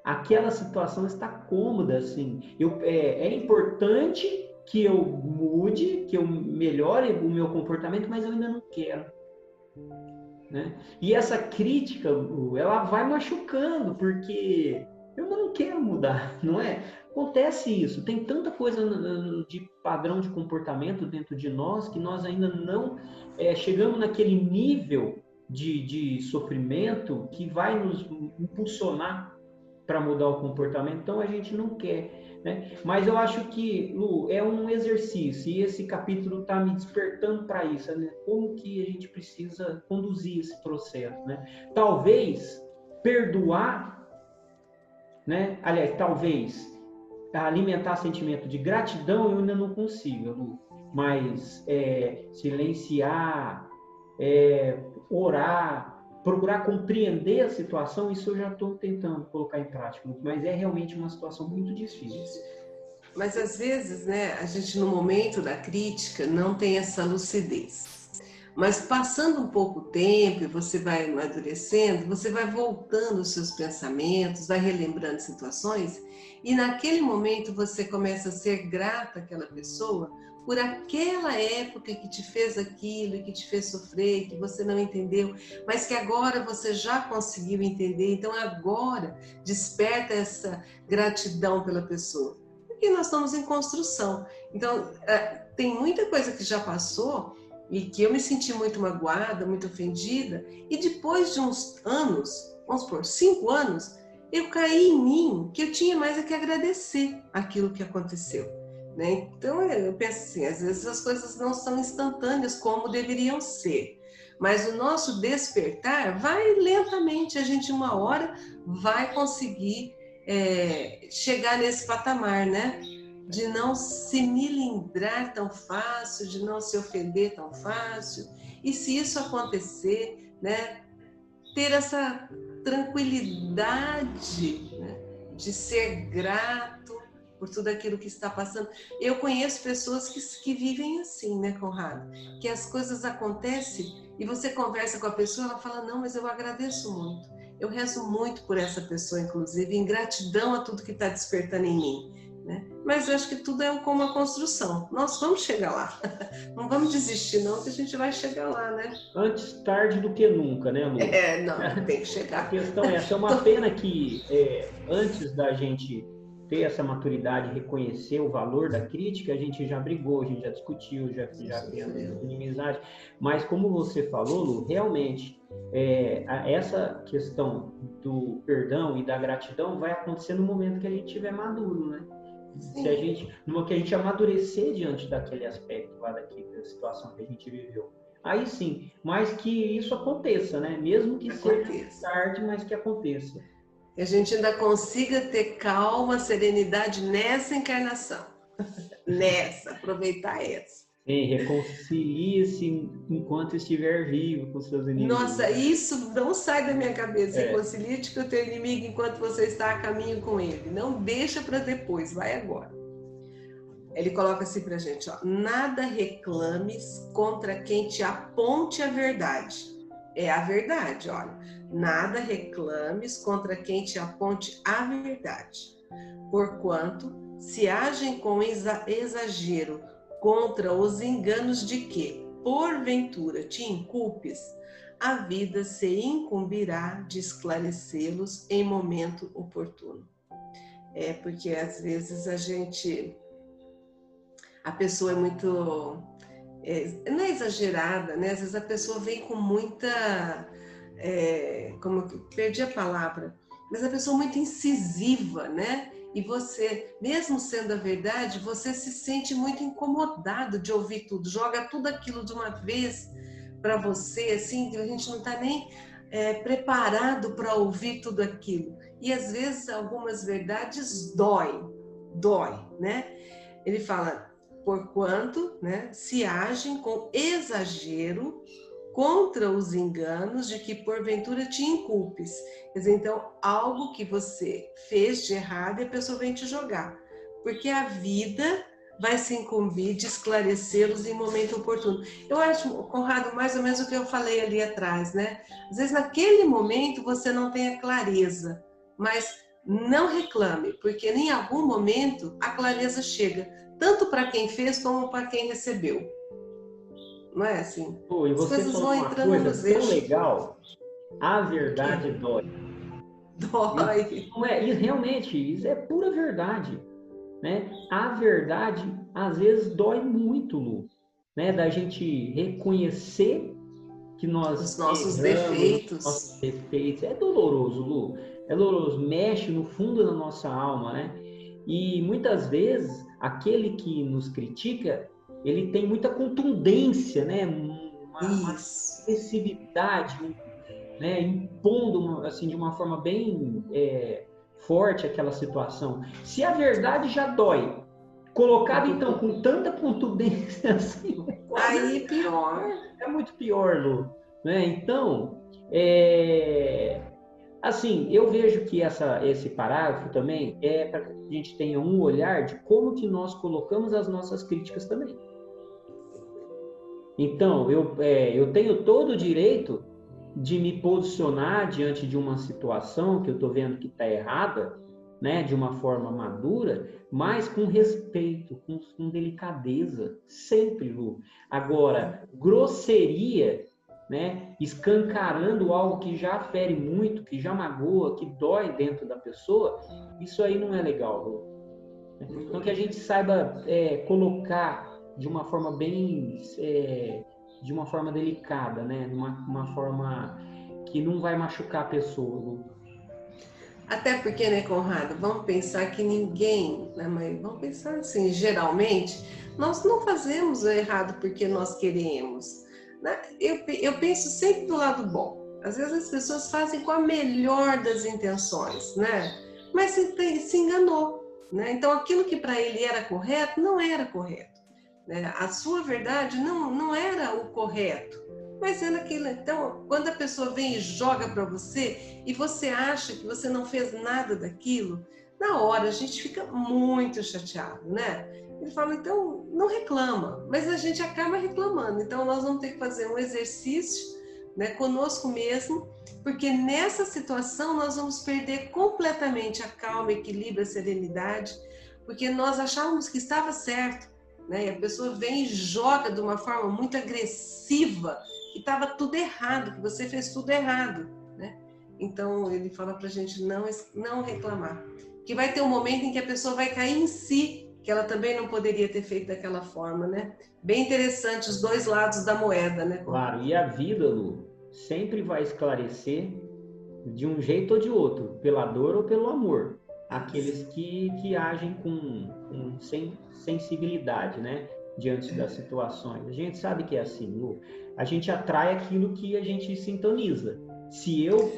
Aquela situação está cômoda, assim. É importante que eu mude, que eu melhore o meu comportamento, mas eu ainda não quero, né? E essa crítica, ela vai machucando, porque eu não quero mudar, não é? Acontece isso. Tem tanta coisa de padrão de comportamento dentro de nós que nós ainda não chegamos naquele nível de sofrimento que vai nos impulsionar para mudar o comportamento, então a gente não quer, né? Mas eu acho que, Lu, é um exercício, e esse capítulo está me despertando para isso, né? Como que a gente precisa conduzir esse processo, né? Talvez perdoar, né? Aliás, talvez alimentar sentimento de gratidão eu ainda não consigo, Lu, mas silenciar, orar, procurar compreender a situação, isso eu já estou tentando colocar em prática, mas é realmente uma situação muito difícil. Mas às vezes, né, a gente no momento da crítica não tem essa lucidez. Mas passando um pouco tempo, você vai amadurecendo, você vai voltando os seus pensamentos, vai relembrando situações, e naquele momento você começa a ser grata àquela pessoa por aquela época que te fez aquilo, que te fez sofrer, que você não entendeu, mas que agora você já conseguiu entender, então agora desperta essa gratidão pela pessoa. Porque nós estamos em construção. Então, tem muita coisa que já passou e que eu me senti muito magoada, muito ofendida, e depois de uns anos, vamos supor, 5 anos, eu caí em mim que eu tinha mais a que agradecer aquilo que aconteceu, né? Então eu penso assim, às vezes as coisas não são instantâneas como deveriam ser, mas o nosso despertar vai lentamente, a gente uma hora vai conseguir chegar nesse patamar, né? De não se milindrar tão fácil, de não se ofender tão fácil. E se isso acontecer, né, ter essa tranquilidade, né, de ser grato por tudo aquilo que está passando. Eu conheço pessoas que vivem assim, né, Conrado? Que as coisas acontecem e você conversa com a pessoa, ela fala, não, mas eu agradeço muito. Eu rezo muito por essa pessoa, inclusive, em gratidão a tudo que está despertando em mim. Né? Mas eu acho que tudo é como uma construção. Nós vamos chegar lá. Não vamos desistir, não, que a gente vai chegar lá, né? Antes tarde do que nunca, né, Lu? Não, tem que chegar. A questão é essa. É uma pena que antes da gente ter essa maturidade, reconhecer o valor da crítica, a gente já brigou, a gente já discutiu, já fez inimizade. Mas como você falou, Lu, realmente essa questão do perdão e da gratidão vai acontecer no momento que a gente estiver maduro, né? Se a gente, no que a gente amadurecer diante daquele aspecto lá da situação que a gente viveu. Aí sim, mas que isso aconteça, né? Mesmo que seja tarde, mas que aconteça. Que a gente ainda consiga ter calma, serenidade nessa encarnação. Aproveitar essa. Reconcilie-se enquanto estiver vivo com seus inimigos. Nossa, isso não sai da minha cabeça. Reconcilie-te com o teu inimigo enquanto você está a caminho com ele. Não deixa para depois, vai agora. Ele coloca assim pra gente, ó, nada reclames contra quem te aponte a verdade. É a verdade, olha. Nada reclames contra quem te aponte a verdade. Porquanto, se agem com exagero contra os enganos de que, porventura, te inculpes, a vida se incumbirá de esclarecê-los em momento oportuno. Porque às vezes a pessoa é muito não é exagerada, né? Às vezes a pessoa vem com muita, como que perdi a palavra, mas a pessoa muito incisiva, né? E você, mesmo sendo a verdade, você se sente muito incomodado de ouvir tudo, joga tudo aquilo de uma vez para você, assim, que a gente não está nem preparado para ouvir tudo aquilo. E às vezes algumas verdades dói, né? Ele fala, porquanto, né, se agem com exagero contra os enganos de que porventura te inculpes. Quer dizer, então, algo que você fez de errado e a pessoa vem te jogar. Porque a vida vai se incumbir de esclarecê-los em momento oportuno. Eu acho, Conrado, mais ou menos o que eu falei ali atrás, né? Às vezes, naquele momento, você não tem a clareza, mas não reclame, porque em algum momento a clareza chega, tanto para quem fez como para quem recebeu. Não é assim? Pô, e As você coisas falou vão uma entrando coisa nos tão eixos. legal, a verdade dói. Dói. Não é, e realmente, isso é pura verdade, né? A verdade, às vezes, dói muito, Lu, né? Da gente reconhecer que Os nós nossos erramos, nossos defeitos. defeitos. É doloroso, Lu. É doloroso, mexe no fundo da nossa alma, né? E muitas vezes, aquele que nos critica, ele tem muita contundência, né? Uma Isso. agressividade, né, impondo assim de uma forma bem forte aquela situação. Se a verdade já dói, colocado então com tanta contundência assim, Aí pior. é muito pior, Lu. Né? Então, assim, eu vejo que esse parágrafo também é para que a gente tenha um olhar de como que nós colocamos as nossas críticas também. Então, eu tenho todo o direito de me posicionar diante de uma situação que eu estou vendo que está errada, né, de uma forma madura, mas com respeito, com delicadeza, sempre, Lu. Agora, grosseria, né, escancarando algo que já fere muito, que já magoa, que dói dentro da pessoa, isso aí não é legal, Lu. Então, que a gente saiba colocar de uma forma bem, de uma forma delicada, né? Uma forma que não vai machucar a pessoa. Lu. Até porque, né, Conrado, vamos pensar que ninguém, né, mãe? Vamos pensar assim, geralmente, nós não fazemos o errado porque nós queremos. Né? Eu penso sempre do lado bom. Às vezes as pessoas fazem com a melhor das intenções, né? Mas se enganou. Né? Então aquilo que para ele era correto, não era correto. Né? A sua verdade não era o correto. Mas era aquilo. Então, quando a pessoa vem e joga para você e você acha que você não fez nada daquilo, na hora a gente fica muito chateado, né? Ele fala, então, não reclama, mas a gente acaba reclamando. Então, nós vamos ter que fazer um exercício, né, conosco mesmo, porque nessa situação nós vamos perder completamente a calma, equilíbrio, a serenidade, porque nós achávamos que estava certo, né? E a pessoa vem e joga de uma forma muito agressiva que estava tudo errado, que você fez tudo errado, né? Então ele fala para a gente não reclamar, que vai ter um momento em que a pessoa vai cair em si, que ela também não poderia ter feito daquela forma, né? Bem interessante os dois lados da moeda, né? Claro, e a vida, Lu, sempre vai esclarecer de um jeito ou de outro, pela dor ou pelo amor, aqueles que agem com sensibilidade, né? Diante das situações. A gente sabe que é assim, Lu. A gente atrai aquilo que a gente sintoniza. Se eu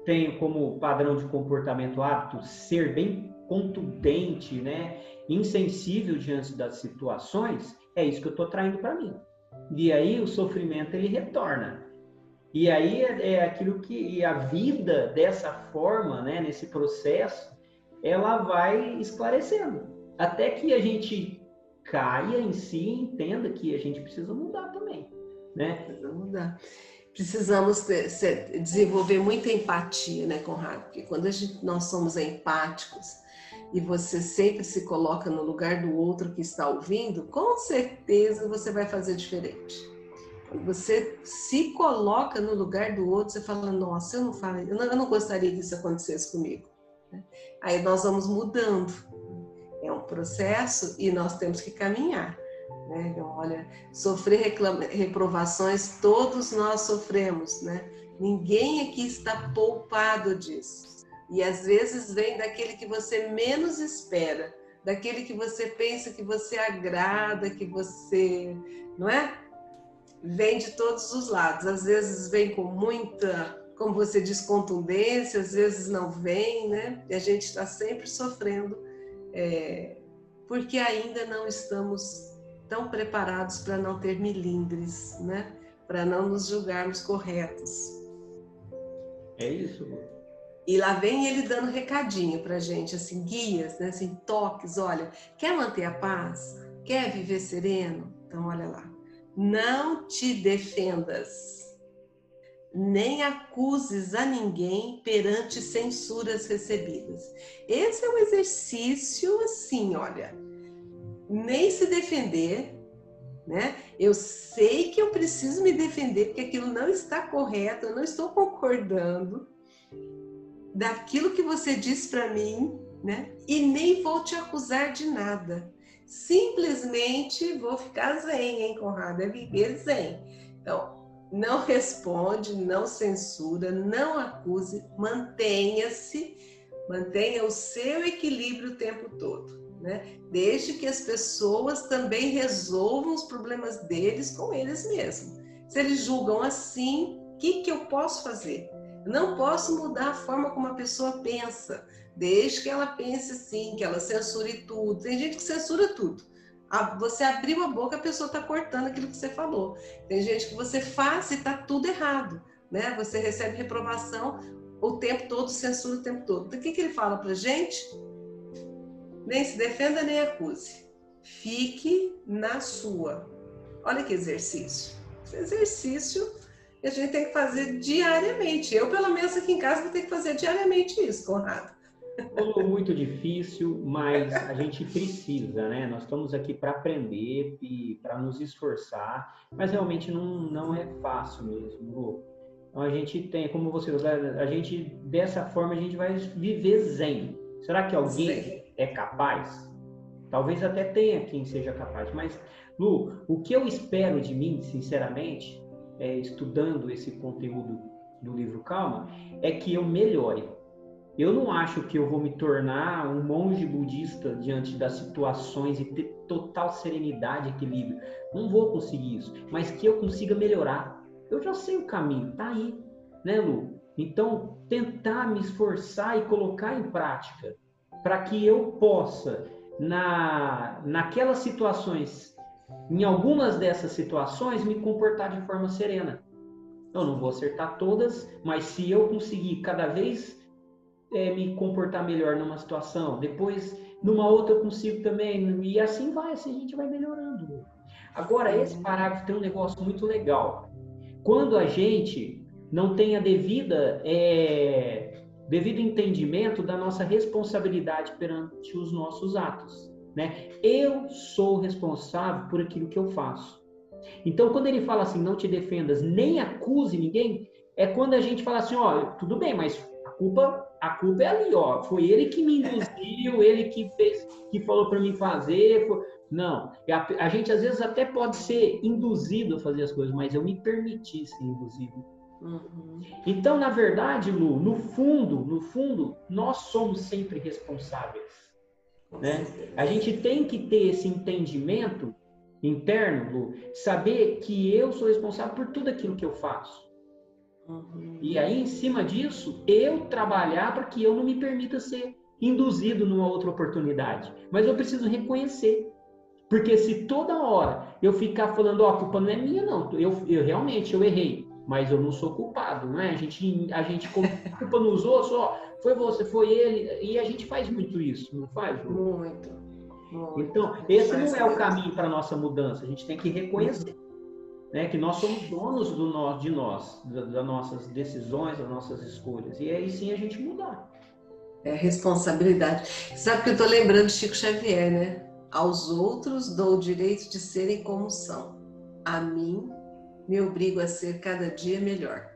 tenho como padrão de comportamento hábito ser bem contundente, né? Insensível diante das situações, é isso que eu estou atraindo para mim. E aí o sofrimento ele retorna. E aí é aquilo que a vida dessa forma, né, nesse processo, ela vai esclarecendo. Até que a gente caia em si e entenda que a gente precisa mudar também, né? Precisa mudar. Precisamos desenvolver muita empatia, né, Conrado? Porque quando nós somos empáticos e você sempre se coloca no lugar do outro que está ouvindo, com certeza você vai fazer diferente. Quando você se coloca no lugar do outro, você fala, nossa, eu não gostaria que isso acontecesse comigo. Aí nós vamos mudando. É um processo e nós temos que caminhar. né? Então, olha, sofrer reprovações, todos nós sofremos, né? Ninguém aqui está poupado disso. E às vezes vem daquele que você menos espera, daquele que você pensa que você agrada, que você, não é? Vem de todos os lados. Às vezes vem com muita, como você diz, contundência, às vezes não vem, né? E a gente está sempre sofrendo, porque ainda não estamos tão preparados para não ter milindres, né? Para não nos julgarmos corretos. É isso. E lá vem ele dando recadinho para a gente, assim, guias, né? Assim, toques, olha, quer manter a paz? Quer viver sereno? Então, olha lá. Não te defendas, nem acuses a ninguém perante censuras recebidas. Esse é um exercício, assim, olha, nem se defender, né? Eu sei que eu preciso me defender porque aquilo não está correto, eu não estou concordando daquilo que você disse para mim, né? E nem vou te acusar de nada. Simplesmente vou ficar zen, hein, Conrado? É viver zen. Então, não responde, não censura, não acuse, mantenha o seu equilíbrio o tempo todo, né? Desde que as pessoas também resolvam os problemas deles com eles mesmos. Se eles julgam assim, o que eu posso fazer? Não posso mudar a forma como a pessoa pensa, desde que ela pense assim, que ela censure tudo. Tem gente que censura tudo. Você abriu a boca, a pessoa está cortando aquilo que você falou. Tem gente que você faz e está tudo errado, né? Você recebe reprovação o tempo todo, censura o tempo todo. Então, o que ele fala para a gente? Nem se defenda, nem acuse. Fique na sua. Olha que exercício. Esse exercício que a gente tem que fazer diariamente. Eu, pelo menos aqui em casa, vou ter que fazer diariamente isso, Conrado. Muito difícil, mas a gente precisa, né? Nós estamos aqui para aprender e para nos esforçar, mas realmente não é fácil mesmo. Então a gente tem, como você, a gente dessa forma a gente vai viver zen. Será que alguém é capaz? Talvez até tenha quem seja capaz, mas Lu, o que eu espero de mim, sinceramente, estudando esse conteúdo do livro Calma, é que eu melhore. Eu não acho que eu vou me tornar um monge budista diante das situações e ter total serenidade e equilíbrio. Não vou conseguir isso, mas que eu consiga melhorar. Eu já sei o caminho, tá aí, né, Lu? Então, tentar me esforçar e colocar em prática para que eu possa, naquelas situações, em algumas dessas situações, me comportar de forma serena. Eu não vou acertar todas, mas se eu conseguir cada vez me comportar melhor numa situação, depois numa outra eu consigo também, e assim vai, assim a gente vai melhorando. Agora, esse parágrafo tem um negócio muito legal. Quando a gente não tem a devido entendimento da nossa responsabilidade perante os nossos atos, né? Eu sou responsável por aquilo que eu faço. Então, quando ele fala assim, não te defendas, nem acuse ninguém, é quando a gente fala assim, ó, tudo bem, mas a culpa é ali, ó. Foi ele que me induziu, ele que fez, que falou para mim fazer. Não, a gente às vezes até pode ser induzido a fazer as coisas, mas eu me permiti ser induzido. Uhum. Então, na verdade, Lu, no fundo, nós somos sempre responsáveis, né? A gente tem que ter esse entendimento interno, Lu, saber que eu sou responsável por tudo aquilo que eu faço. Uhum. E aí, em cima disso, eu trabalhar para que eu não me permita ser induzido numa outra oportunidade. Mas eu preciso reconhecer. Porque se toda hora eu ficar falando, ó, a culpa não é minha, não. Eu realmente errei, mas eu não sou culpado, não é? A gente culpa nos outros, ó, foi você, foi ele, e a gente faz muito isso, não faz, Lu? Muito. Então, esse não é o caminho para a nossa mudança. A gente tem que reconhecer. Né, que nós somos donos de nós, das nossas decisões, das nossas escolhas. E aí sim a gente mudar. É responsabilidade. Sabe que eu estou lembrando de Chico Xavier, né? Aos outros dou o direito de serem como são. A mim me obrigo a ser cada dia melhor.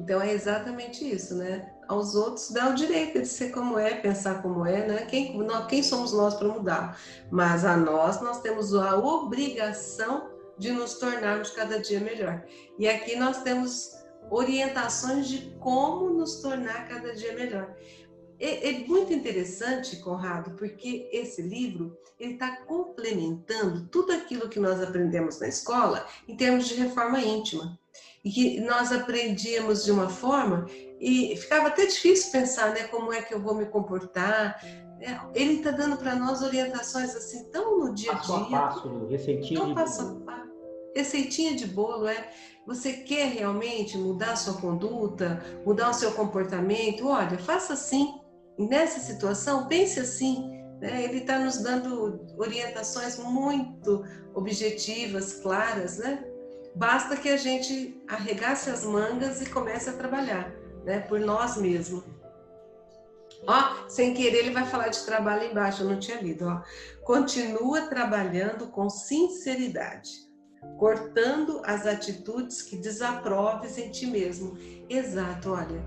Então é exatamente isso, né? aos outros, dá o direito de ser como é, pensar como é, né? Quem somos nós para mudar? Mas nós temos a obrigação de nos tornarmos cada dia melhor. E aqui nós temos orientações de como nos tornar cada dia melhor. É muito interessante, Conrado, porque esse livro ele está complementando tudo aquilo que nós aprendemos na escola em termos de reforma íntima. E que nós aprendíamos de uma forma e ficava até difícil pensar, né, como é que eu vou me comportar. Ele está dando para nós orientações assim tão no dia a dia. Passo a passo, receitinha de bolo. Receitinha de bolo, Você quer realmente mudar a sua conduta, mudar o seu comportamento? Olha, faça assim. Nessa situação, pense assim. Né? Ele está nos dando orientações muito objetivas, claras, né? Basta que a gente arregace as mangas e comece a trabalhar, né? Por nós mesmos. Ó, sem querer ele vai falar de trabalho embaixo, eu não tinha lido. Ó. Continua trabalhando com sinceridade, cortando as atitudes que desaproves em ti mesmo. Exato, olha,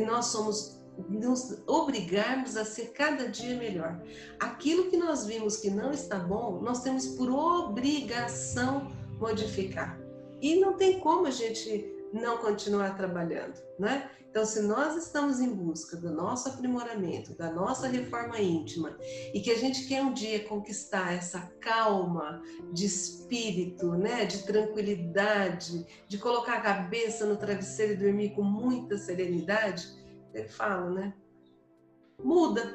nós somos nos obrigarmos a ser cada dia melhor. Aquilo que nós vimos que não está bom, nós temos por obrigação modificar. E não tem como a gente não continuar trabalhando, né? Então, se nós estamos em busca do nosso aprimoramento, da nossa reforma íntima, e que a gente quer um dia conquistar essa calma de espírito, né? De tranquilidade, de colocar a cabeça no travesseiro e dormir com muita serenidade, ele fala, né? Muda,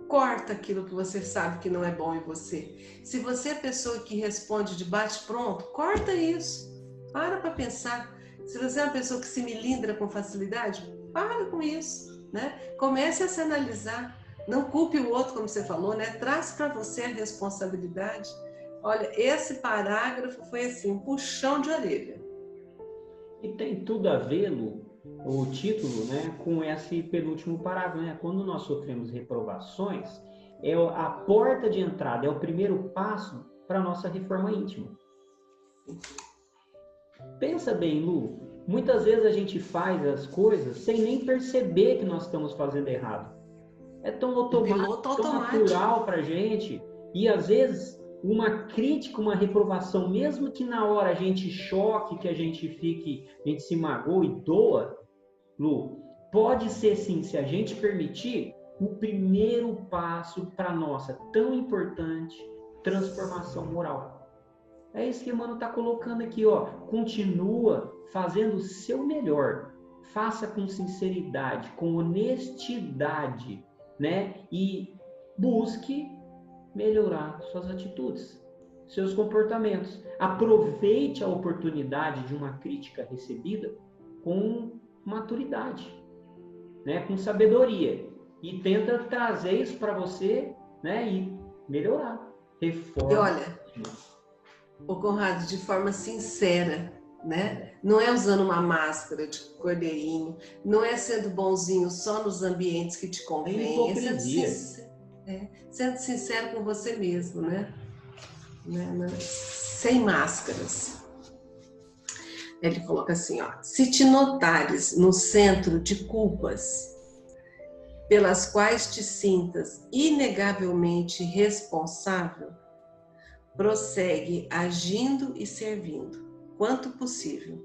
corta aquilo que você sabe que não é bom em você. Se você é a pessoa que responde de bate-pronto, corta isso. Para pensar. Se você é uma pessoa que se melindra com facilidade, para com isso, né? Comece a se analisar. Não culpe o outro, como você falou, né? Traz para você a responsabilidade. Olha, esse parágrafo foi assim, um puxão de orelha. E tem tudo a ver, Lu, o título, né, com esse penúltimo parágrafo, né? Quando nós sofremos reprovações, é a porta de entrada, é o primeiro passo para a nossa reforma íntima. Pensa bem, Lu, muitas vezes a gente faz as coisas sem nem perceber que nós estamos fazendo errado. É tão automático, tão natural para a gente, e às vezes uma crítica, uma reprovação, mesmo que na hora a gente choque, que a gente se magoe e doa, Lu, pode ser sim, se a gente permitir, o primeiro passo para a nossa tão importante transformação moral. É isso que o Emmanuel está colocando aqui, ó. Continua fazendo o seu melhor. Faça com sinceridade, com honestidade, né? E busque melhorar suas atitudes, seus comportamentos. Aproveite a oportunidade de uma crítica recebida com maturidade, né? Com sabedoria. E tenta trazer isso para você, né? E melhorar. Reforma. E olha, o Conrado, de forma sincera, né? Não é usando uma máscara de cordeirinho, não é sendo bonzinho só nos ambientes que te convém, sendo sincero com você mesmo, né? Sem máscaras. Ele coloca assim, ó: se te notares no centro de culpas pelas quais te sintas inegavelmente responsável, prossegue agindo e servindo, quanto possível.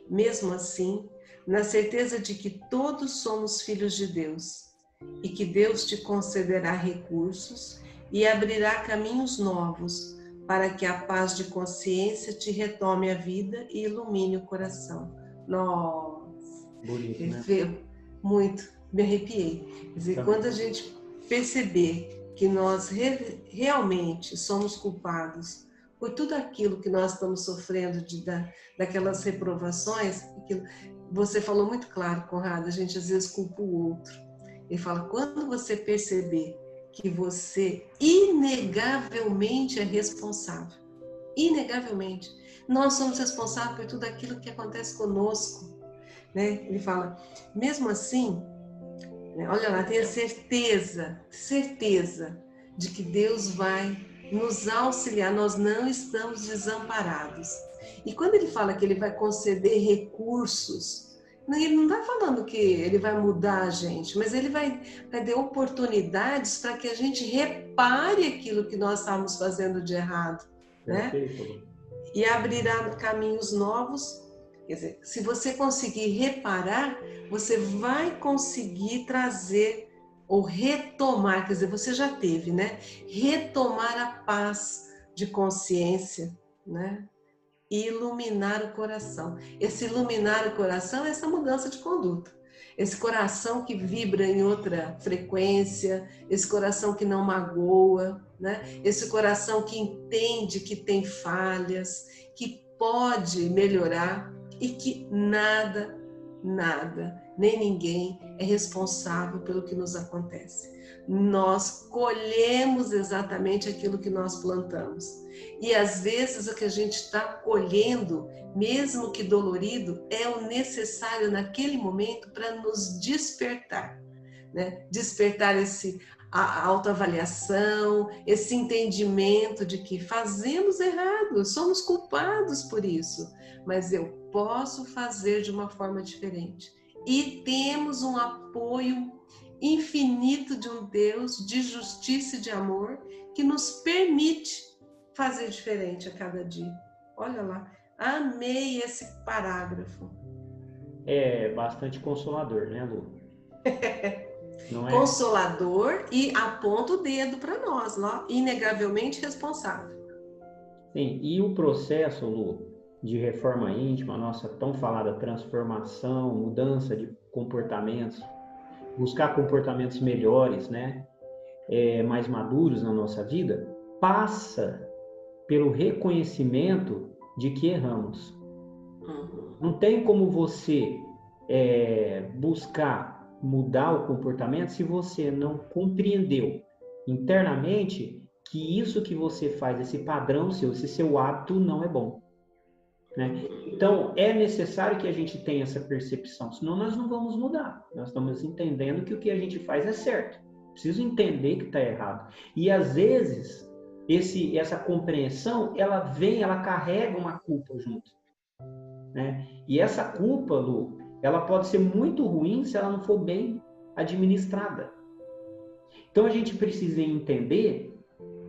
Mesmo assim, na certeza de que todos somos filhos de Deus e que Deus te concederá recursos e abrirá caminhos novos para que a paz de consciência te retome a vida e ilumine o coração. Nossa, bonito, né? Muito, me arrepiei. Quer dizer, quando a gente perceber que nós realmente somos culpados por tudo aquilo que nós estamos sofrendo daquelas reprovações, você falou muito claro, Conrado, a gente às vezes culpa o outro. Ele fala, quando você perceber que você inegavelmente é responsável, inegavelmente, nós somos responsáveis por tudo aquilo que acontece conosco, né? Ele fala, mesmo assim, olha lá, tenha certeza de que Deus vai nos auxiliar, nós não estamos desamparados. E quando ele fala que ele vai conceder recursos, Ele não está falando que ele vai mudar a gente, mas ele vai dar oportunidades para que a gente repare aquilo que nós estávamos fazendo de errado, né? Perfeito. E abrirá caminhos novos. Quer dizer, se você conseguir reparar, você vai conseguir trazer ou retomar, quer dizer, você já teve, né? Retomar a paz de consciência, né? E iluminar o coração. Esse iluminar o coração é essa mudança de conduta. Esse coração que vibra em outra frequência, esse coração que não magoa, né? Esse coração que entende que tem falhas, que pode melhorar e que nada, nem ninguém é responsável pelo que nos acontece. Nós colhemos exatamente aquilo que nós plantamos. E às vezes o que a gente está colhendo, mesmo que dolorido, é o necessário naquele momento para nos despertar, né? Despertar a autoavaliação, esse entendimento de que fazemos errado, somos culpados por isso, mas eu posso fazer de uma forma diferente. E temos um apoio infinito de um Deus de justiça e de amor que nos permite fazer diferente a cada dia. Olha lá, amei esse parágrafo. É bastante consolador, né, Lu? Não é? Consolador e aponta o dedo para nós, ó, inegavelmente responsável. Sim, e o processo, Lu, de reforma íntima, a nossa tão falada transformação, mudança de comportamentos, buscar comportamentos melhores, né, mais maduros na nossa vida, passa pelo reconhecimento de que erramos. Não tem como você buscar mudar o comportamento se você não compreendeu internamente que isso que você faz, esse padrão seu, esse seu hábito não é bom, né? Então, é necessário que a gente tenha essa percepção, senão nós não vamos mudar. Nós estamos entendendo que o que a gente faz é certo. Preciso entender que está errado. E, às vezes, essa compreensão, ela carrega uma culpa junto, né? E essa culpa, Lu, ela pode ser muito ruim se ela não for bem administrada. Então, a gente precisa entender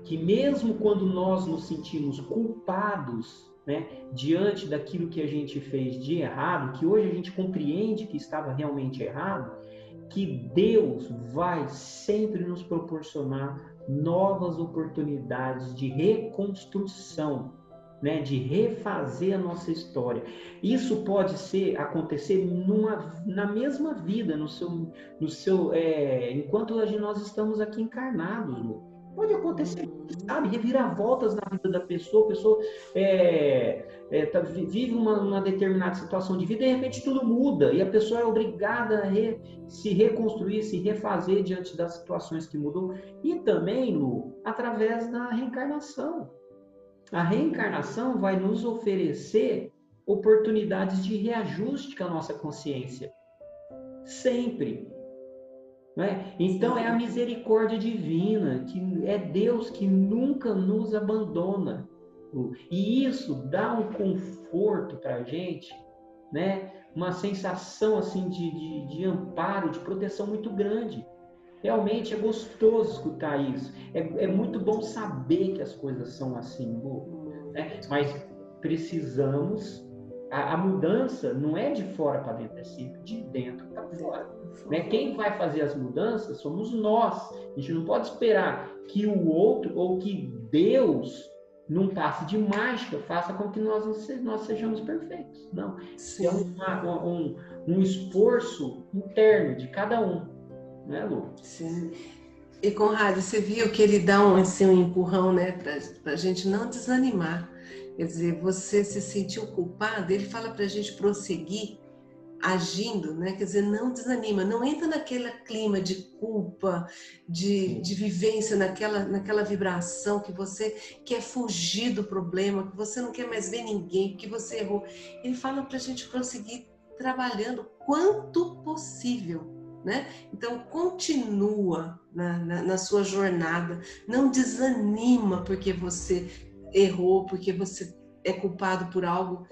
que mesmo quando nós nos sentimos culpados, né, diante daquilo que a gente fez de errado, que hoje a gente compreende que estava realmente errado, que Deus vai sempre nos proporcionar novas oportunidades de reconstrução, né, de refazer a nossa história. Isso pode acontecer na mesma vida, enquanto nós estamos aqui encarnados, Lu. Pode acontecer, sabe, reviravoltas na vida da pessoa, a pessoa vive uma determinada situação de vida e de repente tudo muda e a pessoa é obrigada a se reconstruir, se refazer diante das situações que mudou. E também, Lu, através da reencarnação. A reencarnação vai nos oferecer oportunidades de reajuste com a nossa consciência. Sempre. Né? Então, é a misericórdia divina, que é Deus que nunca nos abandona. E isso dá um conforto para a gente, né? Uma sensação assim, de amparo, de proteção muito grande. Realmente é gostoso escutar isso. É muito bom saber que as coisas são assim, né? Mas precisamos... A mudança não é de fora para dentro, é sempre de dentro para fora. Né? Quem vai fazer as mudanças somos nós. A gente não pode esperar que o outro ou que Deus, num passe de mágica, faça com que nós sejamos perfeitos. Não. Sim. É um esforço interno de cada um. Né, Lu? Sim. E, Conrado, você viu que ele dá um empurrão, né, para a gente não desanimar. Quer dizer, você se sentiu culpado, ele fala para a gente prosseguir agindo, né? Quer dizer, não desanima, não entra naquele clima de culpa, de vivência, naquela vibração que você quer fugir do problema, que você não quer mais ver ninguém, que você errou. Ele fala para a gente prosseguir trabalhando quanto possível, né? Então, continua na sua jornada, não desanima porque você errou, porque você é culpado por algo.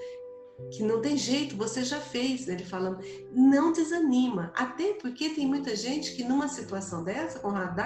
que não tem jeito, você já fez. Ele falando, não desanima. Até porque tem muita gente que numa situação dessa, Conrado,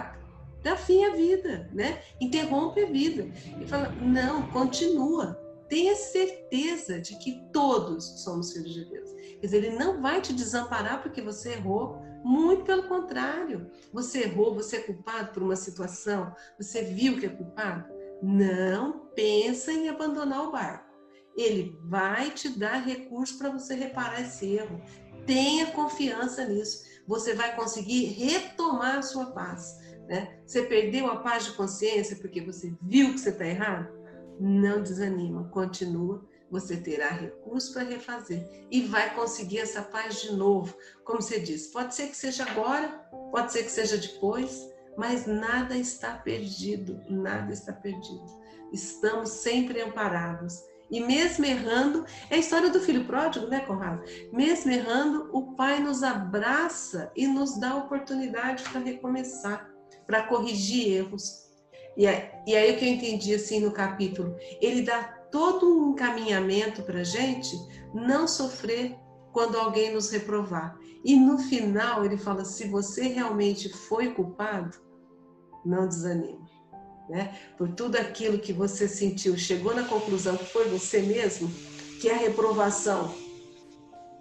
dá fim à vida, né? Interrompe a vida. E fala, não, continua. Tenha certeza de que todos somos filhos de Deus. Quer dizer, ele não vai te desamparar porque você errou. Muito pelo contrário. Você errou, você é culpado por uma situação, você viu que é culpado? Não pensa em abandonar o barco. Ele vai te dar recurso para você reparar esse erro. Tenha confiança nisso. Você vai conseguir retomar a sua paz, né? Você perdeu a paz de consciência porque você viu que você está errado? Não desanima, continua. Você terá recurso para refazer e vai conseguir essa paz de novo. Como você disse, pode ser que seja agora, pode ser que seja depois, mas nada está perdido, nada está perdido. Estamos sempre amparados. E mesmo errando, é a história do filho pródigo, né, Conrado? Mesmo errando, o pai nos abraça e nos dá a oportunidade para recomeçar, para corrigir erros. E aí o que eu entendi assim no capítulo, ele dá todo um encaminhamento para a gente não sofrer quando alguém nos reprovar. E no final ele fala, se você realmente foi culpado, não desanime. Né? Por tudo aquilo que você sentiu, chegou na conclusão que foi você mesmo, que a reprovação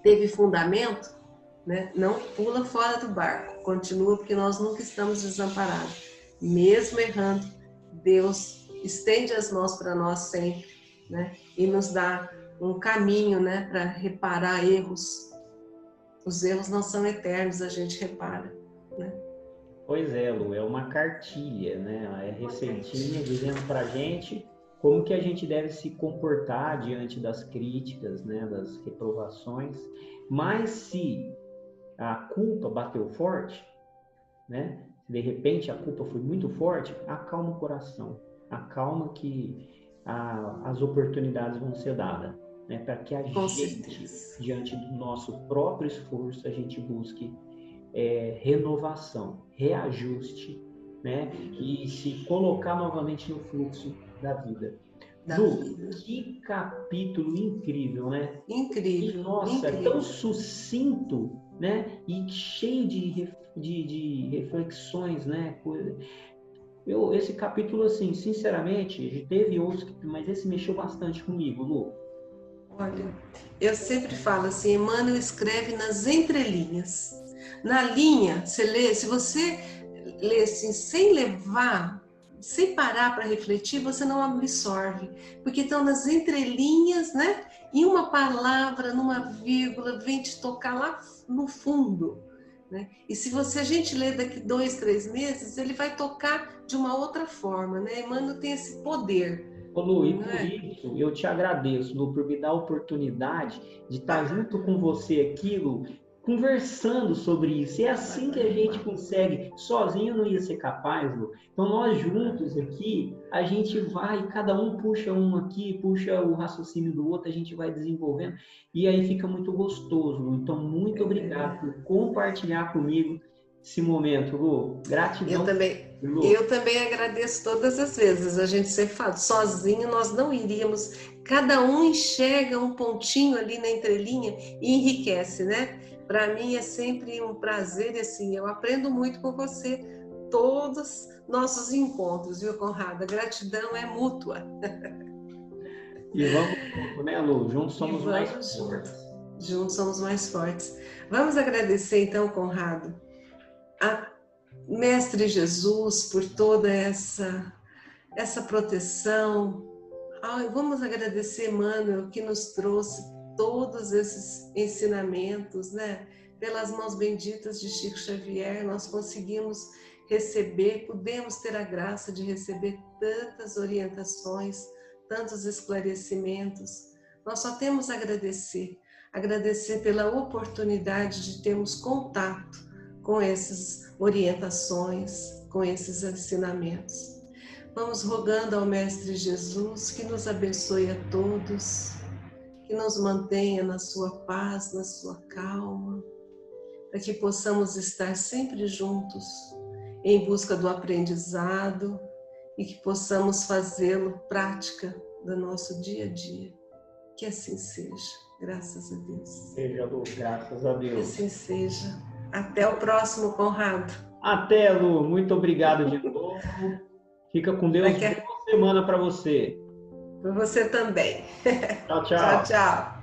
teve fundamento, né? Não pula fora do barco, continua, porque nós nunca estamos desamparados. Mesmo errando, Deus estende as mãos para nós sempre, né? E nos dá um caminho, né, para reparar erros. Os erros não são eternos, a gente repara, né? Pois é, Lu, é uma cartilha, né? É receitinha dizendo para a gente como que a gente deve se comportar diante das críticas, né? Das reprovações. Mas se a culpa bateu forte, né? De repente a culpa foi muito forte, acalma o coração, acalma que as oportunidades vão ser dadas, né? Para que a gente, diante do nosso próprio esforço, a gente busque renovação, reajuste, né? E se colocar novamente no fluxo da vida. Lu, que capítulo incrível, né? Incrível. E, nossa, incrível. Tão sucinto, né? E cheio de reflexões, né? Esse capítulo, assim, sinceramente, teve outros, mas esse mexeu bastante comigo, Lu. Olha, eu sempre falo assim, Emmanuel escreve nas entrelinhas. Na linha, você lê, se você lê assim, sem levar, sem parar para refletir, você não absorve. Porque estão nas entrelinhas, né? E uma palavra, numa vírgula, vem te tocar lá no fundo. Né? E se a gente lê daqui 2, 3 meses, ele vai tocar de uma outra forma. Né? Emmanuel tem esse poder. Ô, Lu, e por isso eu te agradeço, Lu, por me dar a oportunidade de estar junto com você aqui, Lu, conversando sobre isso. É assim que a gente consegue. Sozinho não ia ser capaz, Lu. Então, nós juntos aqui, a gente vai, cada um puxa um aqui, puxa o raciocínio do outro, a gente vai desenvolvendo, e aí fica muito gostoso, Lu. Então, muito obrigado por compartilhar comigo esse momento, Lu. Gratidão. Eu também agradeço todas as vezes. A gente sempre fala, sozinho nós não iríamos. Cada um enxerga um pontinho ali na entrelinha e enriquece, né? Para mim é sempre um prazer, e assim, eu aprendo muito com você. Todos nossos encontros, viu, Conrado? A gratidão é mútua. E vamos junto, né, Lu? Juntos somos mais fortes. Juntos somos mais fortes. Vamos agradecer então, Conrado, a Mestre Jesus, por toda essa proteção. Vamos agradecer Emmanuel, que nos trouxe todos esses ensinamentos, né? Pelas mãos benditas de Chico Xavier, nós conseguimos podemos ter a graça de receber tantas orientações, tantos esclarecimentos. Nós só temos a agradecer pela oportunidade de termos contato com essas orientações, com esses ensinamentos. Vamos rogando ao Mestre Jesus que nos abençoe a todos, que nos mantenha na sua paz, na sua calma, para que possamos estar sempre juntos em busca do aprendizado e que possamos fazê-lo prática do nosso dia a dia. Que assim seja. Graças a Deus. Seja, Lu, graças a Que Deus. assim seja. Até o próximo, Conrado. Até, Lu. Muito obrigado de novo. Fica com Deus. Boa semana para você. Para você também. Tchau, Tchau, tchau. tchau.